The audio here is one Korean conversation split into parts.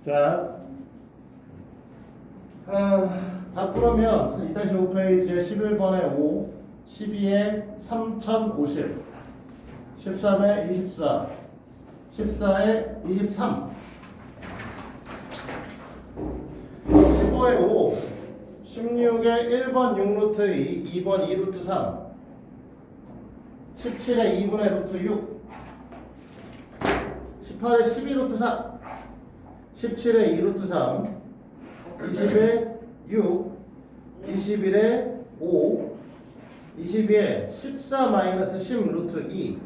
자, 답 풀으면 2-5페이지에 11번에 5, 12에 3050, 13에 24, 14에 23, 15에 5, 16에 1번 6루트 2, 2번 2루트 3, 17에 2분의 루트 6, 18에 12루트 4, 17에 2루트 3, 20에 6, 21에 5, 22에 14 마이너스 10 루트 2.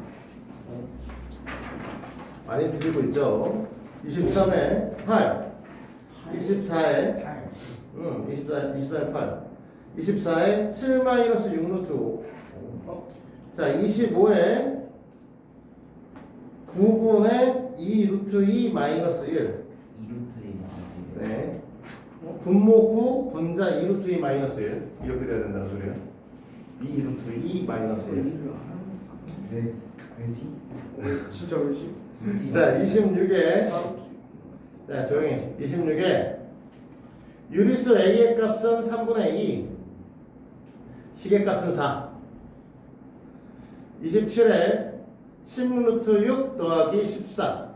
많이 드리고 있죠. 23에 8, 24에 24에 8, 24에 7 마이너스 6 루트 5. 자, 25에 9분의 2 루트 2 마이너스 1. 2루트 2 마이너스 1. 네. 분모 9 분자 2 루트 2 마이너스 1. 이렇게 돼야 된다는 소리야. 2 루트 2 마이너스 1. 왜? 왜지? 진짜 왜지? 자, 26에 자, 조용히. 26에 유리수 A의 값은 3분의 2, 식의 값은 4. 27에 10 루트 6 더하기 14.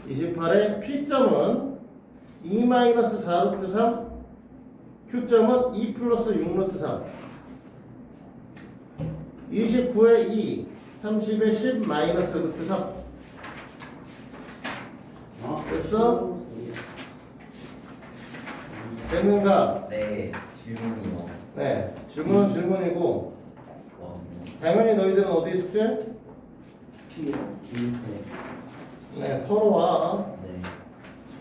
28에 P점은 2 마이너스 4 루트 3, Q점은 2 플러스 6 루트 3. 29에 2, 30에 10 마이너스 루트 3. 됐어? 됐는가? 네, 질문이요. 네, 질문은 질문이고 당연히 너희들은 어디 숙제? 뒤에 기스테. 네, 털어와. 네.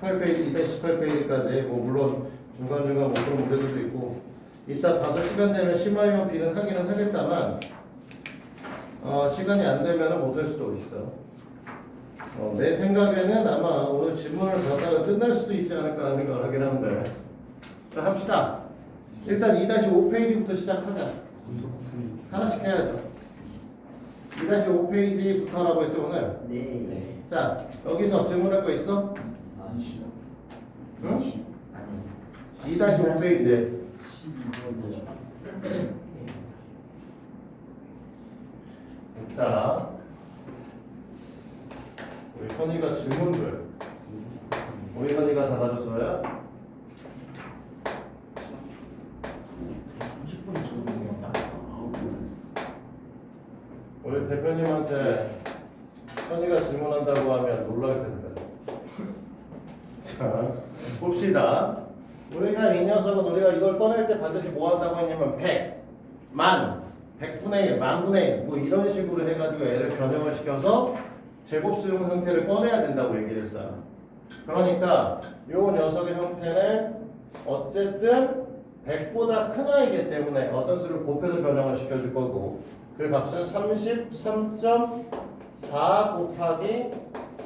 18페이지, 218페이지까지 뭐 물론 중간중간 못 푸는 문제들도 있고 이따 봐서 시간 되면 심화형 B는 하기는 하겠다만 시간이 안 되면 못할 수도 있어. 내 생각에는 아마 오늘 질문을 받다가 끝날 수도 있지 않을까라는 생각을 하긴 하는데 자 합시다. 일단 2-5페이지부터 시작하자. 하나씩 해야죠. 2-5페이지부터라고 했죠 오늘? 네. 자 여기서 질문할 거 있어? 아니시나? 응? 아니. 2-5페이지에 12번 자 우리 현이가 질문들 우리 현이가 받아줬어요? 30분 정도면 우리 대표님한테 현이가 질문한다고 하면 놀랄 텐데. 자, 봅시다. 우리가 이 녀석은 우리가 이걸 꺼낼 때 반드시 뭐 한다고 했냐면 100, 만, 100분의 1, 만분의 1, 뭐 이런 식으로 해가지고 애를 변형을 시켜서 제곱수용 형태를 꺼내야 된다고 얘기를 했어요. 그러니까 이 녀석의 형태는 어쨌든 100보다 큰 아이기 때문에 어떤 수를 곱해서 변형을 시켜줄 거고 그 값은 33.4 곱하기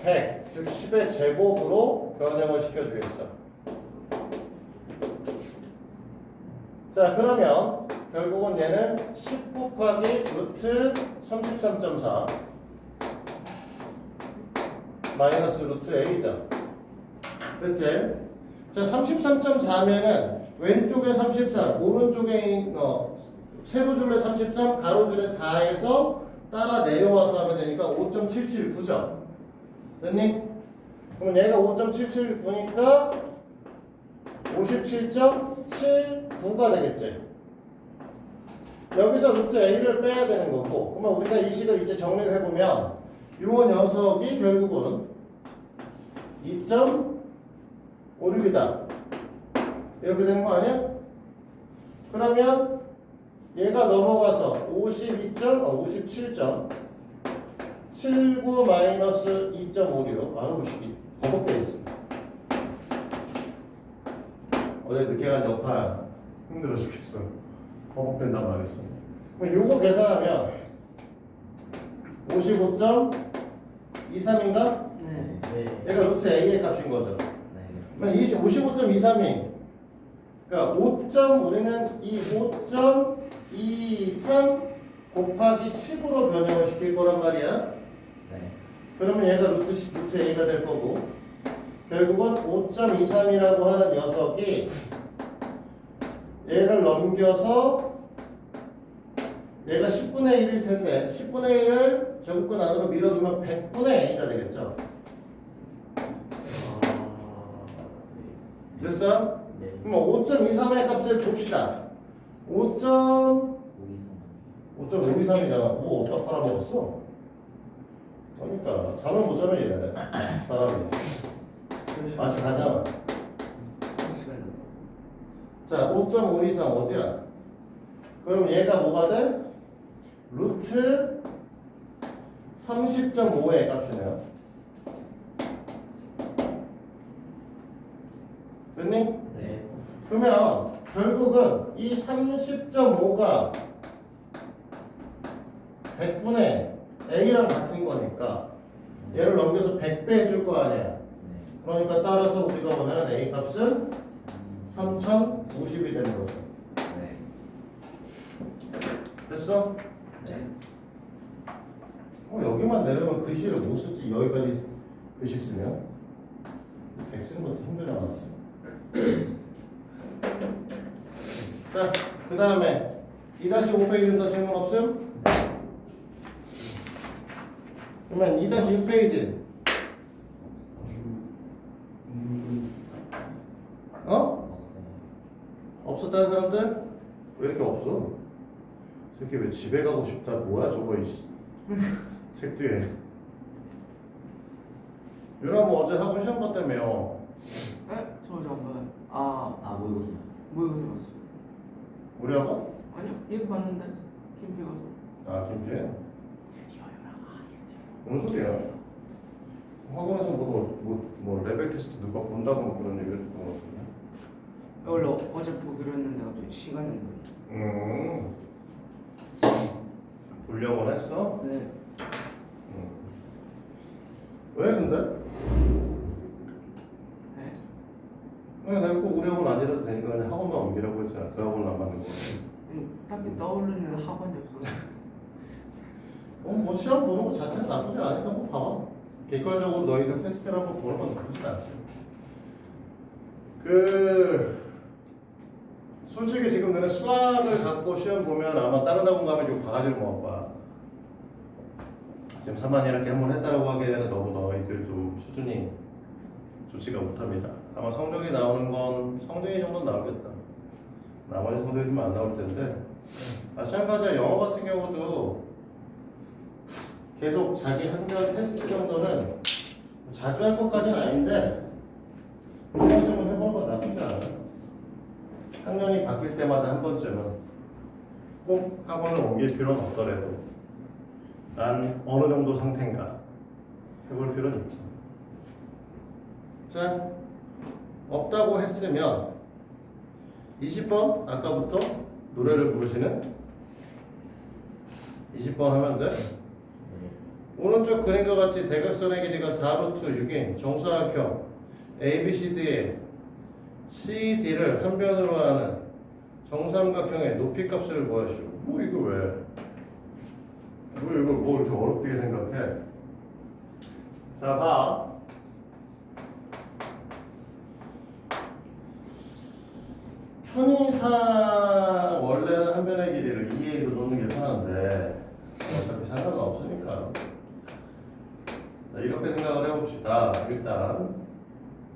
100, 즉 10의 제곱으로 변형을 시켜주겠죠. 자, 그러면 결국은 얘는 10 곱하기 루트 33.4 마이너스 루트 A죠. 그치? 자, 33.4면은 왼쪽에 33, 오른쪽에 세로줄에 33, 가로줄에 4에서 따라 내려와서 하면 되니까 5.779죠. 됐니? 그럼 얘가 5.779니까 57.79가 되겠지. 여기서 루트 A를 빼야 되는 거고 그러면 우리가 이 식을 이제 정리를 해보면 이 녀석이 결국은 2.56이다. 이렇게 되는 거 아니야? 그러면 얘가 넘어가서 57.79 마이너스 2.56. 아유, 버벅대 있어. 어제 늦게 간 여파야. 힘들어 죽겠어. 버벅된단 말이었어. 그럼 요거 계산하면 55.23인가? 네. 네. 얘가 루트 A의 값인 거죠. 네. 그럼 55.23이 그러니까 우리는 이 5.23 곱하기 10으로 변형을 시킬 거란 말이야. 네. 그러면 얘가 루트 A가 될 거고 결국은 5.23이라고 하는 녀석이 얘를 넘겨서 얘가 10분의 1일 텐데 10분의 1을 제곱근 안으로 밀어두면 100분의 a가 되겠죠. 됐어? 네. 그럼 5.23의 값을 봅시다. 5.523이잖아. 뭐 어디다 팔아먹었어? 그러니까 잠을 못 자면 이래 사람이. 맛이 가잖아. 자, 5.523 어디야? 그럼 얘가 뭐가 돼? 루트 30.5의 값이네요. 됐니? 네. 그러면 결국은 이 30.5가 100분의 a랑 같은 거니까 얘를 넘겨서 100배 해줄 거 아니야. 네. 그러니까 따라서 우리가 원하는 a 값은 3050이 되는 거죠. 네. 됐어? 네. 여기만 내려면 글씨를 못 쓰지. 여기까지 글씨 쓰면 100 쓰는 것도 힘들잖아. 자, 그 다음에 2-5페이지는 더 질문 없음? 그러면 2-6페이지 어? 없어요. 없었다는 사람들? 왜 이렇게 없어? 새끼 왜 집에 가고 싶다 뭐야 저거 이씨 책 뒤에 유라 뭐 어제 학원 시험 봤다며요. 에? 저 잠깐. 모의고사. 모의고사 봤어요. 우리 학원? 아니요, 얘도 봤는데 캠핑 가서. 아 김치? 무슨 소리야? 학원에서 뭐 레벨 테스트 누가 본다고 뭐 그런 얘기를 듣던 것 같은데. 원래 어제 보기로 했는데 갑자기 시간이 안 보려고 했어? 나죠. 네. 왜 근데? 네. 왜 내가 꼭 우리 학원 아니라도 되니까 그냥 학원만 옮기라고 했잖아. 그 학원 안 맞는 거. 딱히 떠오르는 학원이 없어서. 뭐 시험 보는 거 자체는 나쁘지 않으니까 뭐 봐봐. 객관적으로 너희들 테스트를 한번 보는 건 나쁘지 않지. 솔직히 지금 너네 수학을 갖고 시험 보면 아마 다른 학원 가면 욕 바가지를 먹을 거야. 지금 3만 이렇게 한번 했다라고 하기에는 너무 너희들 좀 수준이 좋지가 못합니다. 아마 성적이 나오는 건 성적이 정도는 나오겠다. 나머지 성적이 좀 안 나올 텐데 마찬가지로 영어 같은 경우도 계속 자기 한별 테스트 정도는 자주 할 것까지는 아닌데 한 번쯤은 해보는 건 나쁘지 않아요. 학년이 바뀔 때마다 한 번쯤은 꼭 학원을 옮길 필요는 없더라도 난 어느 정도 상태인가 해볼 필요는 있죠. 자, 없다고 했으면 20번 아까부터 노래를 부르시는 20번 하면 돼. 오른쪽 그림과 같이 대각선의 길이가 4루트 6인 정사각형 ABCD의 CD를 한 변으로 하는 정삼각형의 높이값을 구하시오. 뭐 이거 왜? 왜 이걸 뭐 이렇게 어렵게 생각해? 자, 봐. 편의상 원래는 한 변의 길이를 2A로 놓는 게 편한데 어차피 상관은 없으니까. 자, 이렇게 생각을 해봅시다. 일단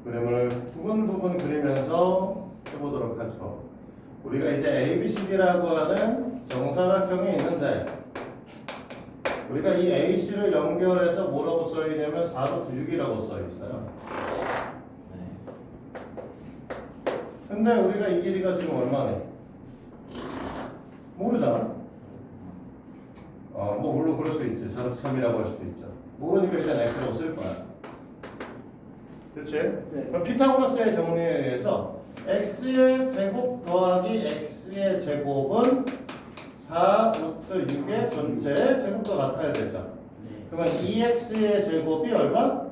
그림을 부분 그리면서 해보도록 하죠. 우리가 이제 ABCD라고 하는 정사각형이 있는데 우리가 이 AC를 연결해서 뭐라고 써있냐면 4루트 6이라고 써있어요. 근데 우리가 이 길이가 지금 얼마네? 모르잖아. 뭐 물론 그럴 수 있지. 4루트 3이라고 할 수도 있죠. 모르니까 일단 X라고 쓸 거야. 그치? 네. 그럼 피타고라스의 정리에 의해서 x의 제곱 더하기 x의 제곱은 4루트 6의 전체의 제곱과 같아야 되죠. 그러면 2x의 제곱이 얼마?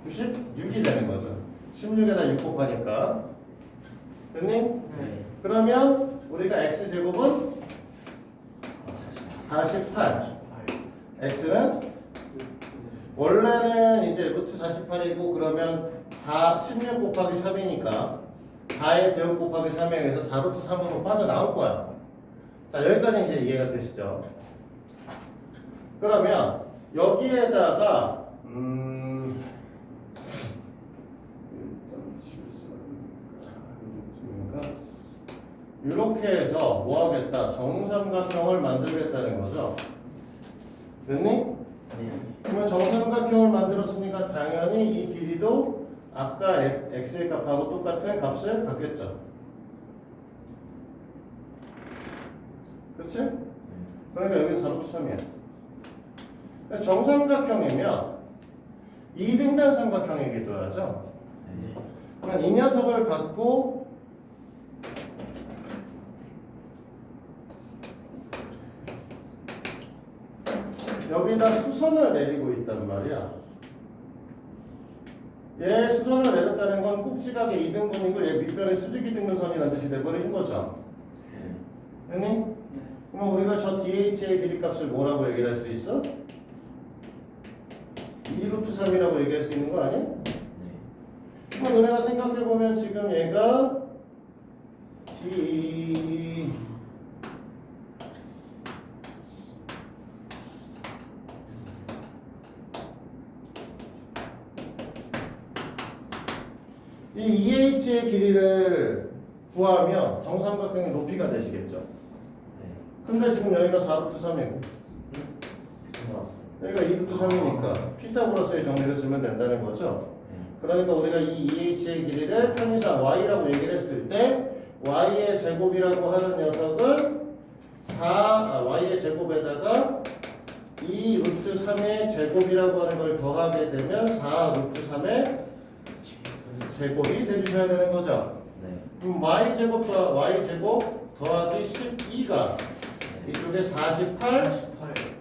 96이 되는 거죠. 16에다 6 곱하니까. 됐니? 네. 그러면 우리가 x 제곱은 48. x는 원래는 이제 루트 48이고 그러면 16 곱하기 3이니까 4의 제곱 곱하기 3에 의해서 4루트 3으로 빠져나올 거야. 자, 여기까지 이제 이해가 되시죠? 그러면 여기에다가 이렇게 해서 뭐 하겠다? 정삼각형을 만들겠다는 거죠. 됐니? 네. 그러면 정삼각형을 만들었으니까 당연히 이 길이도 아까 x의 값하고 똑같은 값을 갖겠죠. 그렇지? 그러니까 여기는 4루트 3이야. 정삼각형이면 2등변 삼각형이기도 하죠. 그러면 이 녀석을 갖고 여기다 수선을 내리고 있단 말이야. 얘 수선을 내렸다는 건 꼭지각의 2등분이고 얘 밑변의 수직이 등분선이라는 뜻이 돼버린 거죠. 됐니? 그럼 우리가 저 DH의 길이값을 뭐라고 얘기를 할 수 있어? 2루트 3이라고 얘기할 수 있는 거 아니야? 그럼 너네가 생각해보면 지금 얘가 D 이 EH의 길이를 구하면 정삼각형의 높이가 되시겠죠. 근데 지금 여기가 4루트 3이고 여기가 2루트 3이니까 피타고라스의 정리를 쓰면 된다는 거죠. 그러니까 우리가 이 EH의 길이를 편의상 y라고 얘기를 했을 때 y의 제곱이라고 하는 녀석은 y의 제곱에다가 2루트 3의 제곱이라고 하는 걸 더하게 되면 4루트 3의 제곱이 돼주셔야 되는 거죠. 그럼 y제곱 더하기 12가 이쪽에 48,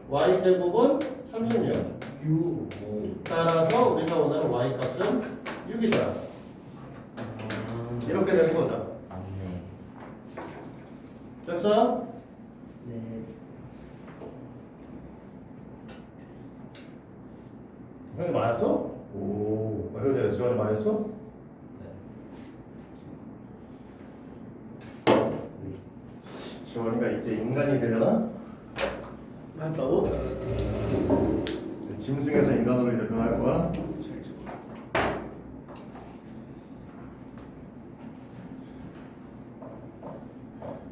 y제곱은 36. 따라서 우리가 원하는 y값은 6이다. 이렇게 되는 거죠. 됐어? 네. 형이 맞았어? 오, 형이 지원이 맞았어? 지원이가 이제 인간이 되려나? 맞다고? 짐승에서 인간으로 이제 변할 거야?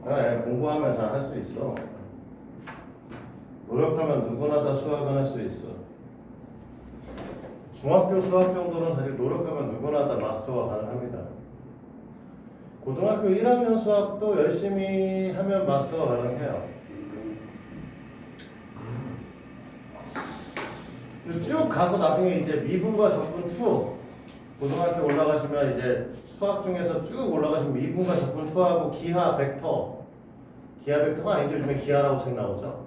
그래, 공부하면 잘 할 수 있어. 노력하면 누구나 다 수학은 할 수 있어. 중학교 수학 정도는 사실 노력하면 누구나 다 마스터가 가능합니다. 고등학교 1학년 수학도 열심히 하면 마스터가 가능해요. 쭉 가서 나중에 이제 미분과 적분 2 고등학교 올라가시면 이제 수학 중에서 쭉 올라가시면 미분과 적분 2하고 기하 벡터가 아니죠. 요즘에 기하라고 책 나오죠.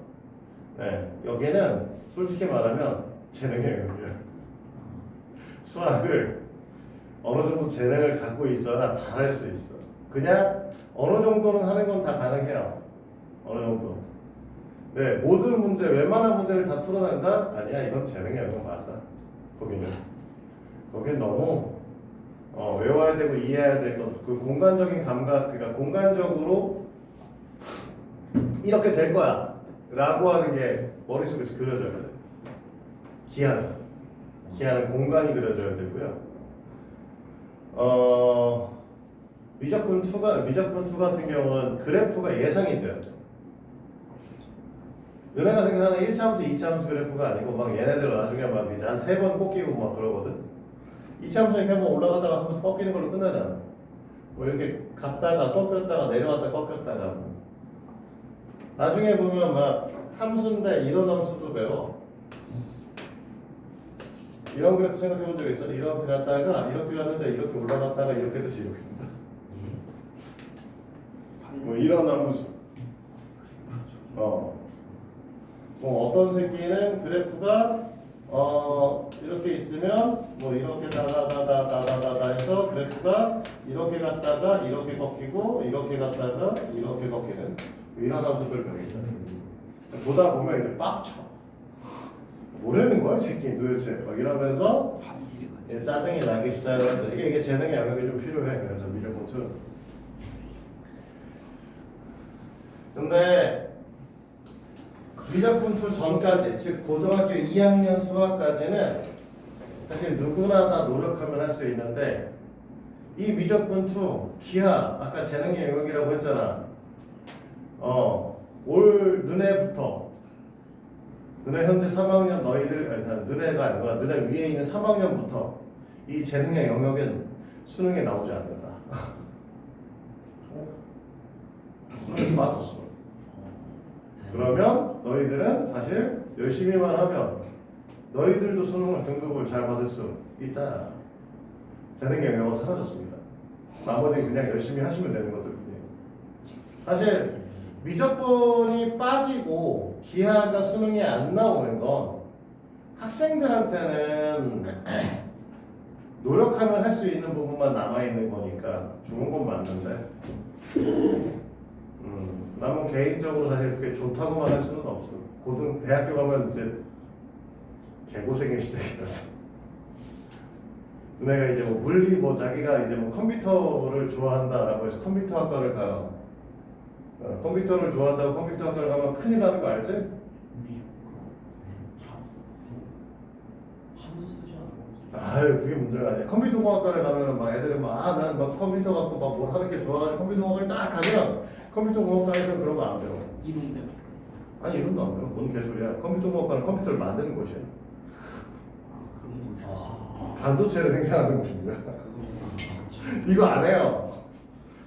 네, 여기는 솔직히 말하면 재능의 영역이에요. 수학을 어느 정도 재능을 갖고 있어야 잘할 수 있어. 그냥 어느 정도는 하는 건 다 가능해요. 어느 정도. 네, 모든 문제, 웬만한 문제를 다 풀어낸다? 아니야, 이건 재능의 영역 맞아. 거긴 너무 외워야 되고 이해해야 되고 그 공간적인 감각, 그러니까 공간적으로 이렇게 될 거야 라고 하는 게 머릿속에서 그려져야 돼. 기하는 공간이 그려져야 되고요. 미적분 2 같은 경우는 그래프가 예상이 돼요. 너네가 생각하는 1차함수, 2차함수 그래프가 아니고 막 얘네들 나중에 막 이제 한 3번 꺾이고 막 그러거든. 2차함수 이렇게 한번 올라가다가 한번 꺾이는 걸로 끝나잖아. 뭐 이렇게 갔다가 꺾였다가 내려왔다 꺾였다가 나중에 보면 막 함수인데 이런 함수도 배워. 이런 그래프 생각해 본 적 있어? 이렇게 갔다가 이렇게 갔는데 이렇게 올라갔다가 이렇게 다시 이렇게 간다. 뭐 이런 함수. 뭐 어떤 새끼는 그래프가 이렇게 있으면 뭐 이렇게 다다다다다다다 해서 그래프가 이렇게 갔다가 이렇게 꺾이고 이렇게 갔다가 이렇게 꺾이는 이런 함수들 배웁니다. 보다 보면 이제 빡쳐. 뭐라는 거야 이 새끼 도대체 막 이러면서 합일이 이제 짜증이 나기 시작을 하죠. 이게 재능의 영역이 좀 필요해. 그래서 미적분투. 근데 미적분투 전까지, 즉 고등학교 2학년 수학까지는 사실 누구나 다 노력하면 할 수 있는데 이 미적분투 기하 아까 재능의 영역이라고 했잖아. 올 너네부터 너네 현재 3학년 너희들 아니 너네가 아니구나 너네 위에 있는 3학년부터 이 재능의 영역은 수능에 나오지 않는다. 수능에서 맞았어. 그러면 너희들은 사실 열심히만 하면 너희들도 수능을 등급을 잘 받을 수 있다. 재능의 영역은 사라졌습니다. 나머지 그냥 열심히 하시면 되는 것들 뿐이에요. 사실 미적분이 빠지고 기하가 수능에 안 나오는 건 학생들한테는 노력하면 할 수 있는 부분만 남아있는 거니까 좋은 건 맞는데 나는 개인적으로 사실 그게 좋다고만 할 수는 없어. 대학교 가면 이제 개고생의 시작이라서 내가 이제 뭐 물리 뭐 자기가 이제 뭐 컴퓨터를 좋아한다라고 해서 컴퓨터 학과를 가요. 컴퓨터를 좋아한다고 컴퓨터 학과를 가면 큰일 나는 거 알지? 함수 쓰지 않아? 아유 그게 문제가 아니야. 컴퓨터공학과를 가면은 막 애들은 난 막 컴퓨터 갖고 막 뭘 하는 게 좋아가지고 컴퓨터공학을 딱 가면 컴퓨터공학과에서 그런 거 안 배워. 이동대 아니 이런도 안 배워. 뭔 개소리야. 컴퓨터공학과는 컴퓨터를 만드는 곳이야. 그런 거 있었어. 반도체를 생산하는 곳입니다. 이거 안 해요.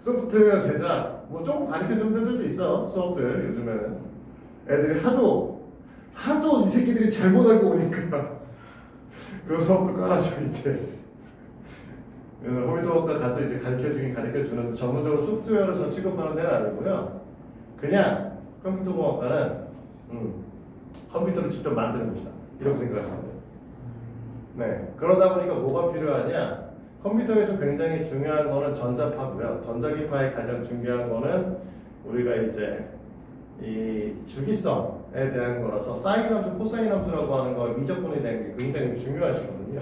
소프트웨어 제작 뭐 조금 가르쳐주는 데들도 있어. 수업들 요즘에는 애들이 하도 이 새끼들이 잘못 알고 오니까 그 수업도 깔아줘 이제. 그래서 컴퓨터학과 가서 이제 가르쳐주는데 전문적으로 소프트웨어를 전 취급하는 데는 아니고요. 그냥 컴퓨터공학과는 컴퓨터를 직접 만드는 곳이다. 이렇게 생각하시면 돼요. 네. 그러다 보니까 뭐가 필요하냐? 컴퓨터에서 굉장히 중요한 거는 전자파고요. 전자기파의 가장 중요한 거는 우리가 이제 이 주기성에 대한 거라서 사인 함수, 코사인 함수라고 하는 거 미적분에 대한 게 굉장히 중요하시거든요.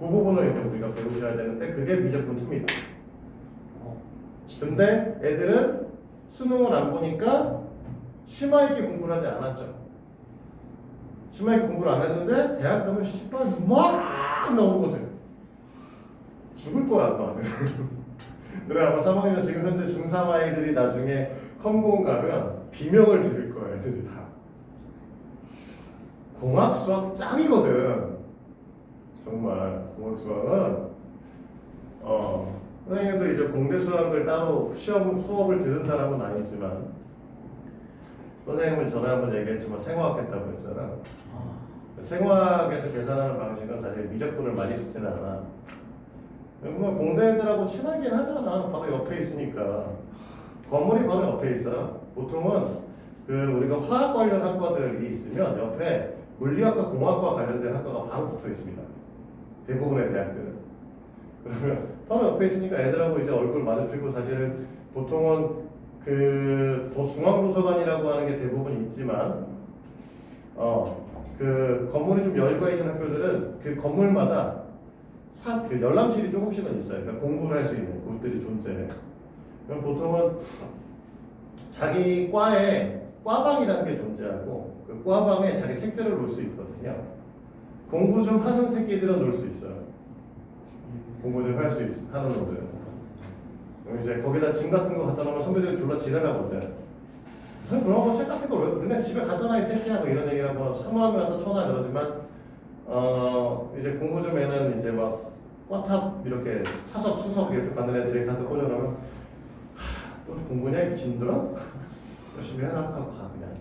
그 부분을 이제 우리가 배우셔야 되는데 그게 미적분 2입니다. 근데 애들은 수능을 안 보니까 심화 있게 공부를 하지 않았죠. 심화 있게 공부를 안 했는데 대학 가면 씨발 막 나오는 거죠. 죽을 거야 아마. 그래 아마 3학년 지금 현재 중3 아이들이 나중에 컴공 가면 비명을 지를 거야 애들이 다. 공학 수학 짱이거든. 정말 공학 수학은 선생님도 이제 공대 수학을 따로 시험 수업을 들은 사람은 아니지만 선생님은 전에 한번 얘기했지만 생화학 했다고 했잖아. 생화학에서 계산하는 방식은 사실 미적분을 많이 쓰지는 않아. 그러면 공대 애들하고 친하긴 하잖아. 바로 옆에 있으니까. 건물이 바로 옆에 있어. 보통은 그 우리가 화학 관련 학과들이 있으면 옆에 물리학과, 공학과 관련된 학과가 바로 붙어 있습니다. 대부분의 대학들은. 그러면 바로 옆에 있으니까 애들하고 이제 얼굴 마주치고 사실은 보통은 그 더 중앙도서관이라고 하는 게 대부분 있지만 그 건물이 좀 여유가 있는 학교들은 그 건물마다 그 열람실이 조금씩은 있어요. 그러니까 공부를 할 수 있는 곳들이 존재해. 그럼 보통은 자기 과에 과방이라는 게 존재하고 그 과방에 자기 책들을 놓을 수 있거든요. 공부 좀 하는 새끼들은 놓을 수 있어요. 공부 좀 할 수 하는 놈들은. 그럼 이제 거기다 짐 같은 거 갖다 놓으면 선배들이 졸라 지랄하거든. 무슨 그런 거 책 같은 걸 왜 너네 집에 갖다 놔 이 새끼야 뭐 이런 얘기를 하고 사모하면 갖다 쳐놔 그러지만 이제 공부 좀 애는 이제 막 꽈탑 이렇게 차석 수석 이렇게 받는 애들이 가서 꽂아놓으면 또 공부냐 미친들아? 열심히 해라 하고 가 그냥.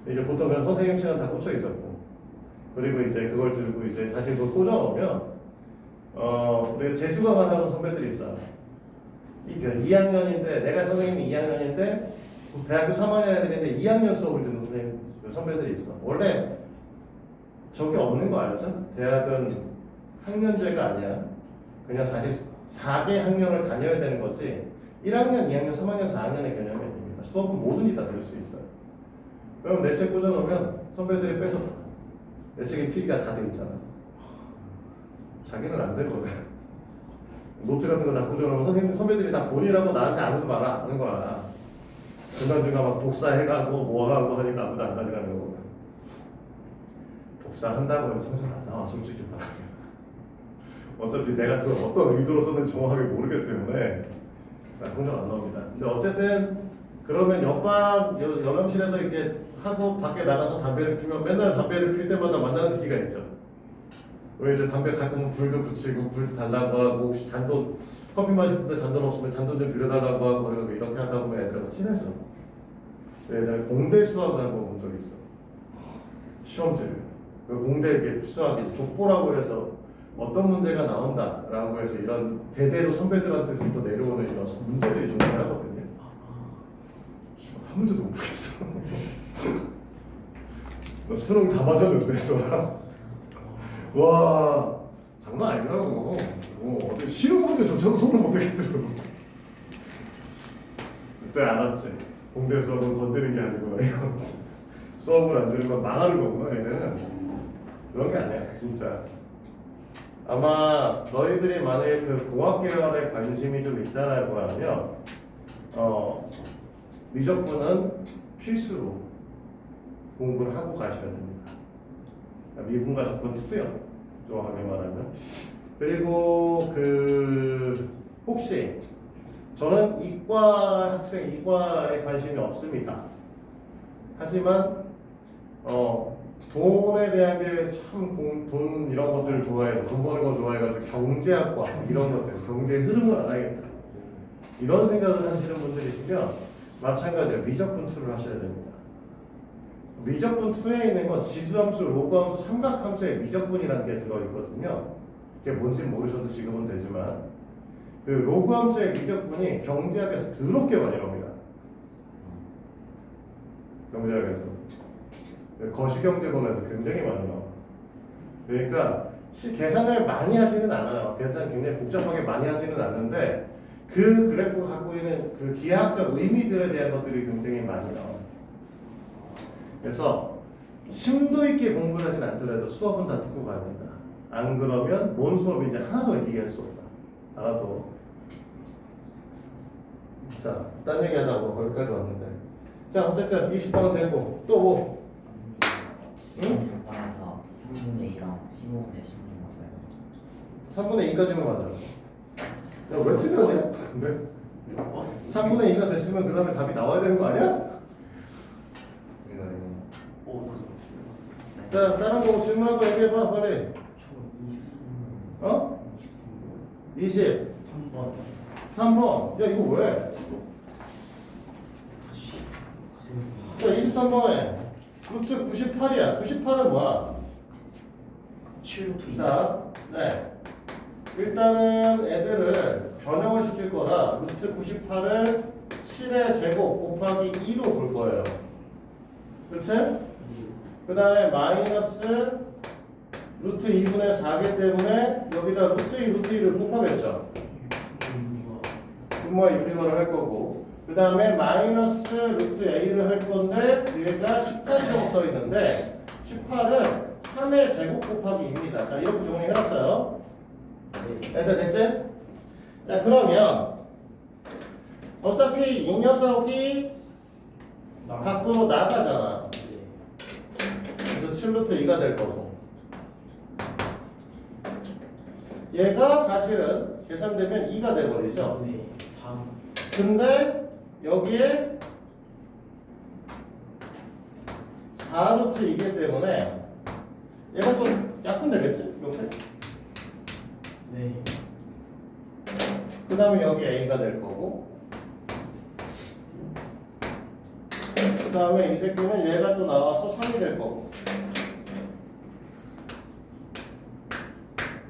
이제 보통 그냥 선생님 책은 다 꽂혀 있었고 그리고 이제 그걸 들고 이제 다시 그걸 꽂아놓으면 우리가 재수강을 하는 선배들이 있어. 2학년인데 내가 선생님이 2학년인데 대학교 3학년 애들인데 2학년 수업을 듣는 선생님 선배들이 있어. 원래 저게 없는 거 알죠? 대학은 학년제가 아니야. 그냥 사실 4개 학년을 다녀야 되는 거지 1학년, 2학년, 3학년, 4학년의 개념이 아닙니다. 수업은 뭐든지 다 들을 수 있어요. 그럼 내 책 꽂아놓으면 선배들이 뺏어 봐. 예측이 필기가 다 돼 있잖아. 자기는 안 되거든. 노트 같은 거 다 고정하고 선배들이 다 본이라고 나한테 아무도 말 안 하는 거야. 중간중간 막 복사해가고 뭐하고 하니까 아무도 안 가져가는 거거든. 복사한다고 해서 성적 안 나와, 솔직히 말하면. 어차피 내가 그 어떤 의도로 썼는지 정확하게 모르기 때문에 성적 안 나옵니다. 근데 어쨌든 그러면 옆방 열람실에서 이렇게 하고 밖에 나가서 담배를 피면 맨날 담배를 필 때마다 만나는 새끼가 있죠. 왜 이제 담배 가끔 불도 붙이고 불도 달라고 하고 혹시 잔돈 커피 마실 때 잔돈 없으면 잔돈 좀 빌려달라고 하고 이렇게 하다 보면 애들하고 친해져. 예전에 공대 수학을 한번 본 적이 있어. 시험지를. 그 공대 이렇게 수학이 족보라고 해서 어떤 문제가 나온다라고 해서 이런 대대로 선배들한테서부터 내려오는 이런 문제들이 존재하거든요. 한 문제도 못 풀겠어. 나 수능 다 맞았는데 와 장난 아니라고. 어떻게 쉬운 문제조차도 손을 못 대겠더라고. 그때 알았지. 공대 수업은 건드리는 게 아니구나. 이거 수업을 안 들으면 망하는 거구나. 얘는 그런 게 아니야 진짜. 아마 너희들이 만약에 그 공학 계열에 관심이 좀 있다라고 하면 미적분은 필수로 공부를 하고 가셔야 됩니다. 미분과 적분 투수요. 정확하게 말하면. 그리고 그 혹시 저는 이과 학생, 이과에 관심이 없습니다. 하지만 돈에 대한 게 참 돈 이런 것들을 좋아해서 돈 버는 거 좋아해가지고 경제학과 이런 것들 경제의 흐름을 알아야겠다 이런 생각을 하시는 분들이 있으면 마찬가지로 미적분 2를 하셔야 됩니다. 미적분 2에 있는 건 지수함수, 로그함수, 삼각함수의 미적분이라는 게 들어있거든요. 그게 뭔지 모르셔도 지금은 되지만 그 로그함수의 미적분이 경제학에서 더럽게 많이 나옵니다. 경제학에서 거시경제론에서 굉장히 많이 나와요. 그러니까 계산을 많이 하지는 않아요. 계산 굉장히 복잡하게 많이 하지는 않는데 그 그래프가 갖고 있는 그 기하학적 의미들에 대한 것들이 굉장히 많이 나와요. 그래서 심도 있게 공부를 하진 않더라도 수업은 다 듣고 가야 된다. 안 그러면 뭔 수업인지 하나도 이해할 수 없다. 알아도. 자, 딴 얘기하다 뭐 거기까지 왔는데. 자, 어쨌든 20번은 되고 또 뭐? 응? 다 3분의 2랑 15분의 16 맞아요. 3분의 2까지는 맞아. 야, 왜 틀렸냐? 근데 3분의 2가 됐으면 그 다음에 답이 나와야 되는 거 아니야? 이거 자, 다른 거 질문하고 얘기해봐, 빨리. 어? 20. 3번 3번. 야, 이거 왜? 자, 23번에 루트 98이야. 98은 뭐야? 7루트 2 자, 네. 일단은 애들을 변형을 시킬 거라 루트 98을 7의 제곱 곱하기 2로 볼 거예요. 그치? 그 다음에 마이너스 루트 2분의 4기 때문에 여기다 루트 2, 루트 2를 곱하겠죠. 분모와 유리화를 할 거고 그 다음에 마이너스 루트 a를 할 건데 뒤에가 18이라고 써 있는데 18은 3의 제곱 곱하기 2입니다. 자, 이렇게 정리해놨어요. 일단 됐지? 자, 그러면 어차피 이 녀석이 밖으로 나가잖아. 그래서 7루트 2가 될 거고 얘가 사실은 계산되면 2가 돼버리죠. 네 3 근데 여기에 4루트 2기 때문에 얘가 또 약분 되겠지? 이렇게? 네 그 다음에 여기 a가 될 거고 그 다음에 이 새끼는 얘가 또 나와서 3이 될 거고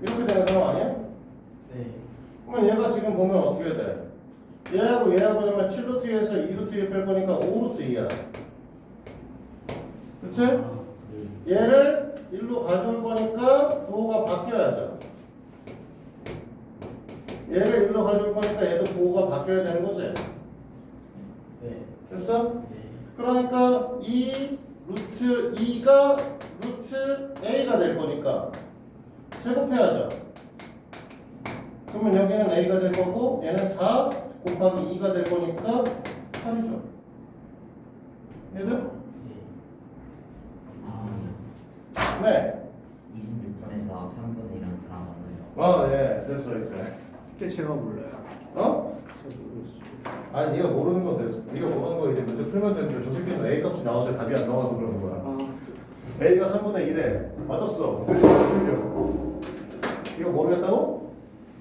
이렇게 되는 상황 아니야? 네 그러면 얘가 지금 보면 어떻게 돼? 얘하고 얘하고 하면 7루트 2에서 2루트 2 뺄 거니까 5루트 2야. 그치? 얘를 1로 가져올 거니까 부호가 바뀌어야죠. 얘를 1로 가져올 거니까 얘도 부호가 바뀌어야 되는 거지. 네 됐어? 네 그러니까 이 루트 2가 루트 루트 a가 될 거니까 제곱해야죠. 그러면 여기는 a가 될 거고 얘는 4 곱하기 2가 될 거니까 8이죠. 얘들? 아, 네. 26분에다 3분의 1은 4 맞아요. 아, 예, 됐어, 이제. 근데 제가 몰라요. 어? 제가 모르겠어요. 아니, 네가 모르는 건 됐어. 네가 모르는 거 이제 문제 풀면 되는데 저 새끼는 a 값이 나와서 답이 안 나와서 그러는 거야. 아, a가 3분의 1에 맞았어. 근데 틀려. 이거 모르겠다고?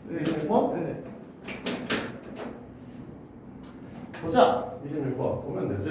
네. 26번? 네. 보자. 26번 보면 되지.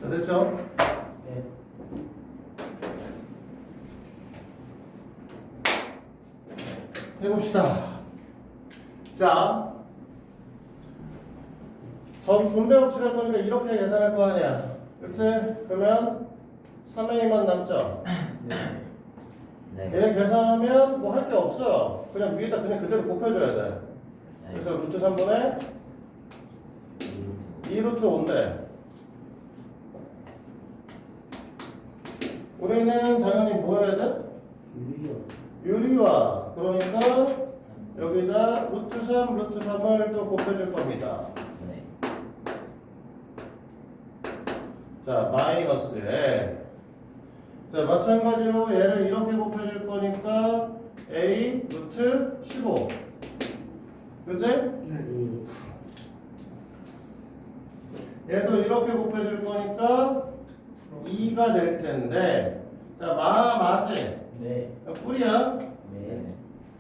자, 됐죠? 네. 해봅시다. 자, 전 분배 법칙할 거니까 이렇게 계산할 거 아니야. 그치? 그러면 3a만 남죠? 네. 네. 얘 계산하면 뭐 할 게 없어요. 그냥 위에다 그냥 그대로 곱해줘야 돼. 네. 그래서 루트 3분의 2루트 5인데 우리는 당연히 뭐 해야 돼? 유리요. 유리화. 그러니까 여기다 루트 3, 루트 3을 또 곱해줄 겁니다. 네. 자, 마이너스 L. 자, 마찬가지로 얘를 이렇게 곱해줄 거니까 A 루트 15. 그치? 네. 얘도 이렇게 곱해줄 거니까 2가 될 텐데. 자, 마지. 네. 뿔이야. 네.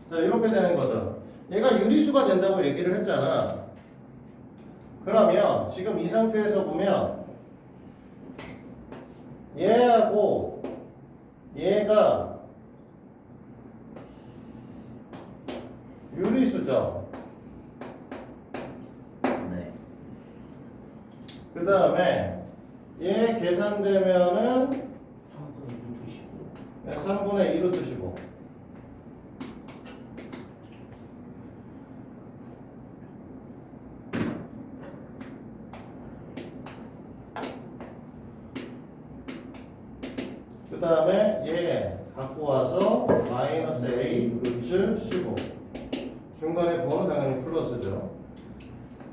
자, 이렇게 되는 거죠. 얘가 유리수가 된다고 얘기를 했잖아. 그러면 지금 이 상태에서 보면 얘하고 얘가 유리수죠. 네. 그 다음에 얘 계산되면은 3분의 2분 두시고. 3분의 2로 뜨시고. 그 다음에 얘 갖고 와서 마이너스 A 루트 15. 중간에 부호는 당연히 플러스죠.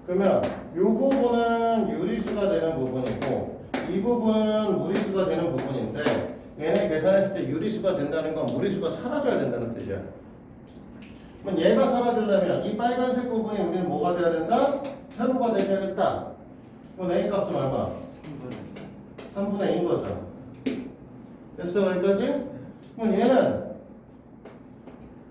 그러면 이 부분은 유리수가 되는 부분이고 이 부분은 무리수가 되는 부분인데 얘네 계산했을 때 유리수가 된다는 건 무리수가 사라져야 된다는 뜻이야. 그럼 얘가 사라지려면 이 빨간색 부분이 우리는 뭐가 돼야 된다? 세로가 되야겠다. 그럼 A 값은 얼마? 3분의 2인 거죠. 됐어 여기까지? 그럼 얘는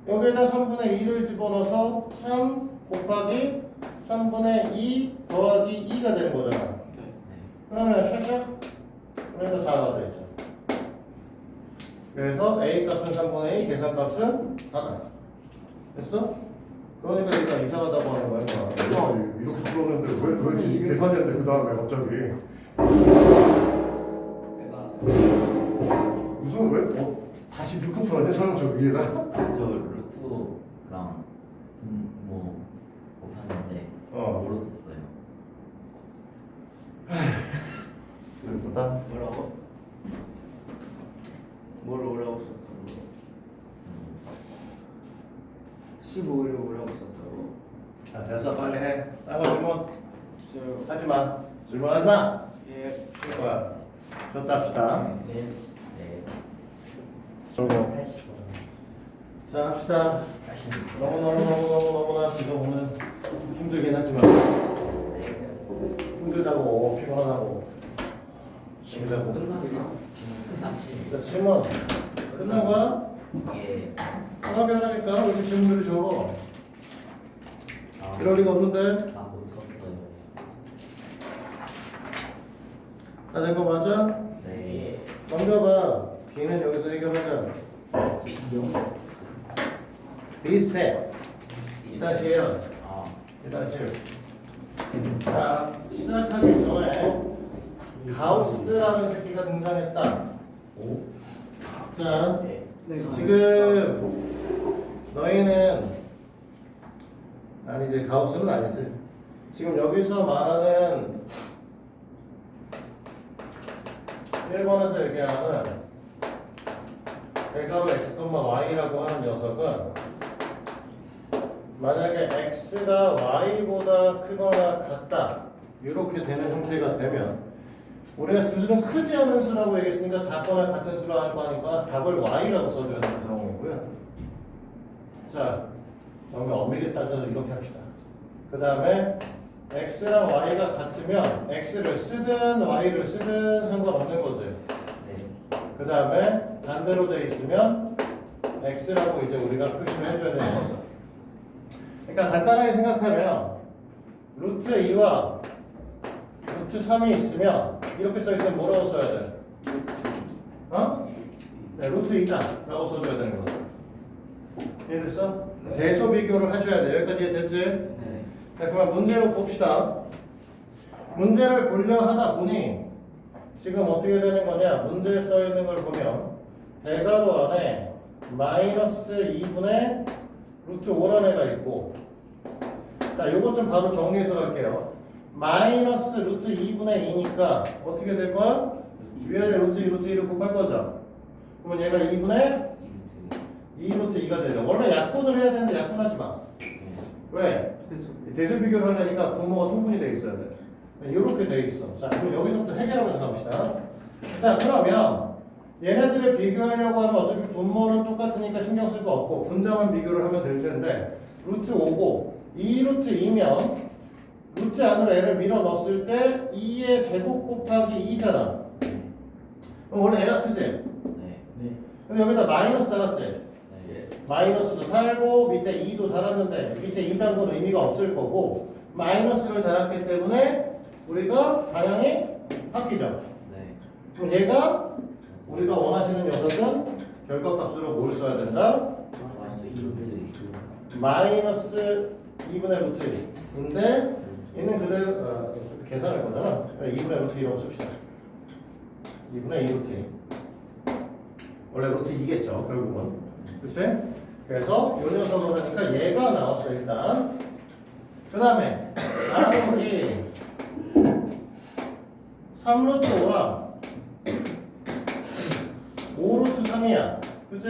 여기에다 3분의 2를 집어넣어서 3 곱하기 3분의 2 더하기 2가 되는 거잖아. 그러면 샥샥 그러니까 4가 되죠. 그래서 A 값은 3분의 2, 계산 값은 4다. 됐어? 그러니까 얘가 이상하다고 하는 거야. 이렇게 풀었는데 왜 도대체 이 계산했는데 그 다음에 갑자기 내가 무슨 왜 다시 넣고 풀었냐? 설마 저 위에다? 저 루트랑 분모 못하는데 어. 뭐로 썼어요? 슬프다. 뭐라고? 뭘 오라고 썼다고? 15를 오라고 썼다고? 자, 됐어. 빨리 해. 나가 질문 저 하지 마. 질문하지 마. 예. 좋아. 줬다 합시다. 네. 네. 그리고 80번. 자 합시다. 너무나 지금 오늘 힘들긴 하지만 힘들다고 피곤하다고 힘들다고. 끝났나? 끝났지. 자 질문 끝난 거야? 이게 하나게 하라니까 왜 이렇게 질문들이 적어? 아, 이럴 리가 없는데. 나 놓쳤어요. 다 된 거 맞아? 네. 넘겨봐. B는 여기서 해결하자. 비슷해. 2-1. 아, 2-1. 자, 시작하기 전에 가우스라는 새끼가 등장했다. 오. 자, 네. 지금 너희는 아니지 가우스는 아니지. 지금 여기서 말하는 1번에서 얘기하는 대괄호 x, y라고 하는 녀석은 만약에 x가 y보다 크거나 같다 이렇게 되는 형태가 되면 우리가 두 수는 크지 않은 수라고 얘기했으니까 작거나 같은 수로 하는 거니까 답을 y라고 써줘야 되는 상황이고요. 자, 그러면 엄밀히 따져서 이렇게 합시다. 그 다음에 x랑 y가 같으면 x를 쓰든 y를 쓰든 상관없는 거지. 네. 그 다음에 반대로 돼 있으면 x라고 이제 우리가 표시를 해줘야 되는 거죠. 그러니까 간단하게 생각하면 루트 2와 루트 3이 있으면 이렇게 써 있으면 뭐라고 써야 돼? 어? 네, 루트 2다 라고 써줘야 되는 거죠. 이해됐어? 네. 대소 비교를 하셔야 돼. 여기까지 이해됐지? 네. 자, 그럼 문제로 봅시다. 문제를 보려 하다 보니 지금 어떻게 되는 거냐? 문제에 써 있는 걸 보면 대괄호 안에 마이너스 2분의 루트 5라는 애가 있고, 자, 요것 좀 바로 정리해서 갈게요. 마이너스 루트 2분의 2니까 어떻게 될 거야? 위아래 루트 2, 루트 2를 곱할 거죠. 그러면 얘가 2분의 2 루트 2가 되죠. 원래 약분을 해야 되는데 약분하지 마. 왜? 그래서 대설 비교를 하려니까 부모가 통분이 돼 있어야 돼. 이렇게 돼 있어. 자, 그럼 여기서부터 해결하면서 갑시다. 자, 그러면 얘네들을 비교하려고 하면 어차피 분모는 똑같으니까 신경 쓸 거 없고 분자만 비교를 하면 될 텐데 루트 5고 2루트 2면 루트 안으로 애를 밀어 넣었을 때 2의 제곱 곱하기 2잖아. 그럼 원래 애가 크지? 네. 네. 근데 여기다 마이너스 달았지? 네. 마이너스도 달고 밑에 2도 달았는데 밑에 2 단 건 의미가 없을 거고 마이너스를 달았기 때문에 우리가 방향이 바뀌죠. 네. 그럼 얘가 우리가 원하시는 녀석은 결과값으로 뭘 써야 된다? 마이너스 2분의 루트 2인데 얘는 그대로 계산할 거잖아. 2분의 루트 2라고 씁시다. 2분의 2 루트 2. 원래 루트 2겠죠 결국은. 그치? 그래서 이 녀석을 하니까 얘가 나왔어 일단. 그 다음에 나누기 3루트 5랑 5루트 3이야. 그치?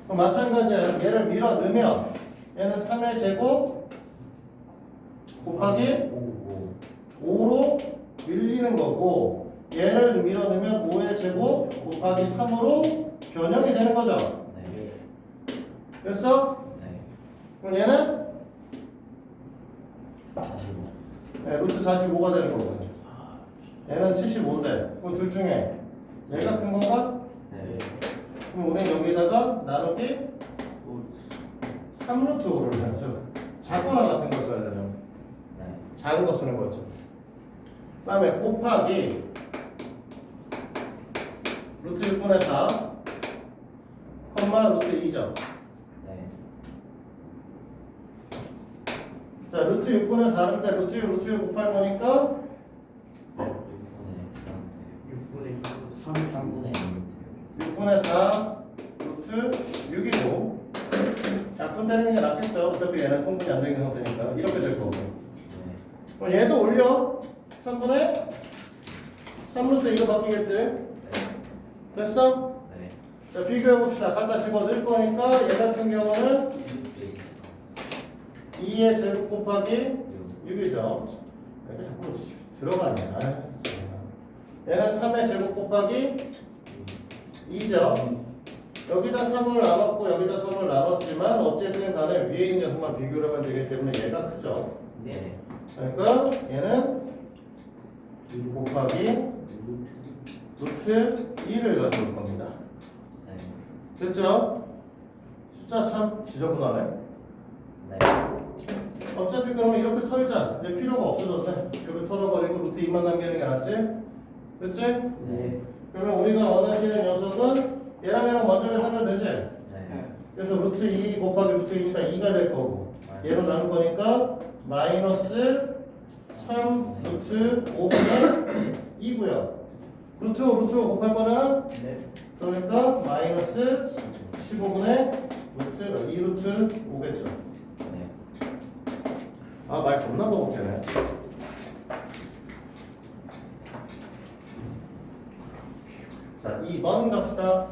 그럼 마찬가지야. 얘를 밀어 넣으면 얘는 3의 제곱 곱하기 5로 밀리는 거고 얘를 밀어 넣으면 5의 제곱 곱하기 3으로 변형이 되는 거죠. 네. 됐어? 네. 그럼 얘는 45. 네, 루트 45가 되는 거거든요. 얘는 75인데 그럼 둘 중에 얘가 큰 건가? 네. 그럼 우리는 여기다가 나누기 3루트 5를 하죠. 작거나 같은 걸 써야 되죠. 네. 작은 거 쓰는 거죠. 그 다음에 곱하기 루트 6분의 4 콤마 루트 2죠. 네. 자, 루트 6분의 4인데 루트 6, 루트 6 곱할 거니까 6분의 3, 3분의 6분의 4 루트 6이고 작분 때리는 게 낫겠죠. 어차피 얘는 통분이 안 되는 상태니까 이렇게 될 거고. 그럼 얘도 올려 3분의 3루트 2로 바뀌겠지. 됐어? 네. 자, 비교해봅시다. 갖다 집어넣을 거니까 얘 같은 경우는 2의 제곱 곱하기 6이죠. 이렇게 자꾸 들어가냐. 얘는 3의 제곱 곱하기 2죠. 여기다 3을 나눴고 여기다 3을 나눴지만 어쨌든 간에 위에 있는 녀석만 비교를 하면 되기 때문에 얘가 크죠. 네. 그러니까 얘는 곱하기 루트 2를 가져올 겁니다. 네. 됐죠? 숫자 참 지저분하네. 네. 어차피 그러면 이렇게 털자. 이제 필요가 없어졌네. 이렇게 털어버리고 루트 2만 남기는 게 낫지? 됐지? 네. 그러면 우리가 원하시는 녀석은 얘랑 먼저 하면 되지? 네. 그래서 루트 2 곱하기 루트 2니까 2가 될 거고 얘로 나눌 거니까 마이너스 3 루트 5분의 2고요. 루트 5 곱할 거잖아? 네. 그러니까 마이너스 15분의 루트 2 루트 5겠죠. 네. 아, 말 겁나 버벅대네. 자, 2번 갑시다.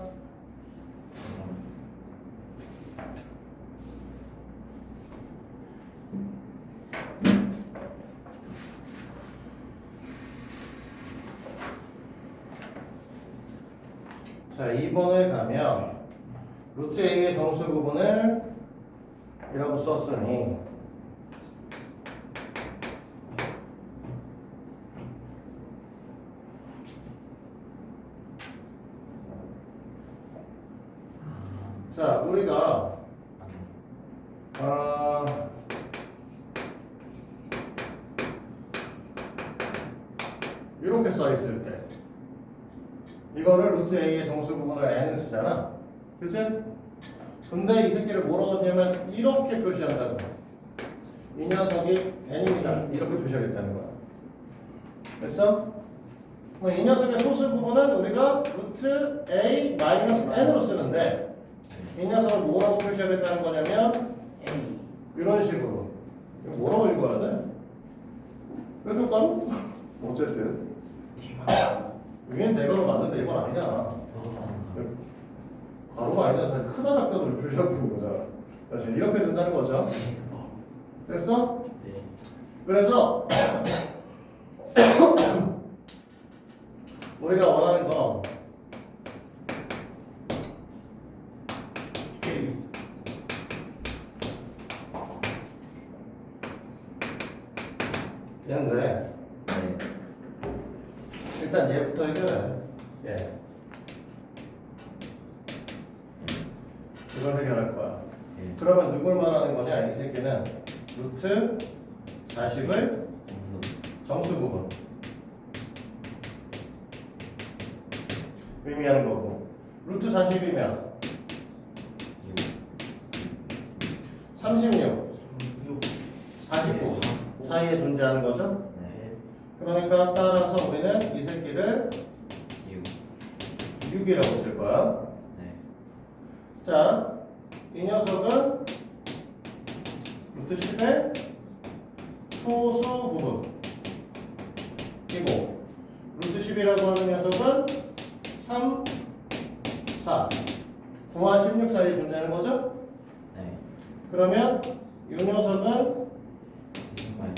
자, 2번에 가면 루트 A의 정수 부분을 이라고 썼으니 자, 우리가 이렇게 써 있을 때 이거를 루트 A의 정수 부분을 N을 쓰잖아. 그치? 근데 이 새끼를 뭐라고 하냐면 이렇게 표시한다는 거야. 이 녀석이 N입니다. 이렇게 표시하겠다는 거야. 됐어? 그럼 이 녀석의 소수 부분은 우리가 루트 A 마이너스 N으로 쓰는데 이 녀석을 뭐라고 표시하겠다는 거냐면 A. 이런 식으로. 이거 뭐라고 읽어야 돼? 뾰족가루? 어쨌든 대박. 위엔 대괄호 맞는데 이건 아니잖아. 가로가 아니라 사실 크다 작다로 표시하고 있는 거잖아. 사실 이렇게 된다는 거죠. 됐어? 네. 그래서 우리가 원하는 거 얘인데 네. 일단 얘부터 해결해. 예. 이걸 해결할 거야. 네. 그러면 누굴 말하는 거냐? 이 새끼는 루트 40을 정수. 정수 부분 의미하는 거고 루트 40이면 36, 6. 49 사이에 존재하는 거죠? 네. 그러니까 따라서 우리는 이 새끼를 6. 6이라고 쓸 거야. 네. 자, 이 녀석은 루트 10의 소수 부분이고 루트 10이라고 하는 녀석은 3, 4, 9와 16 사이에 존재하는 거죠? 네. 그러면 이 녀석은 정말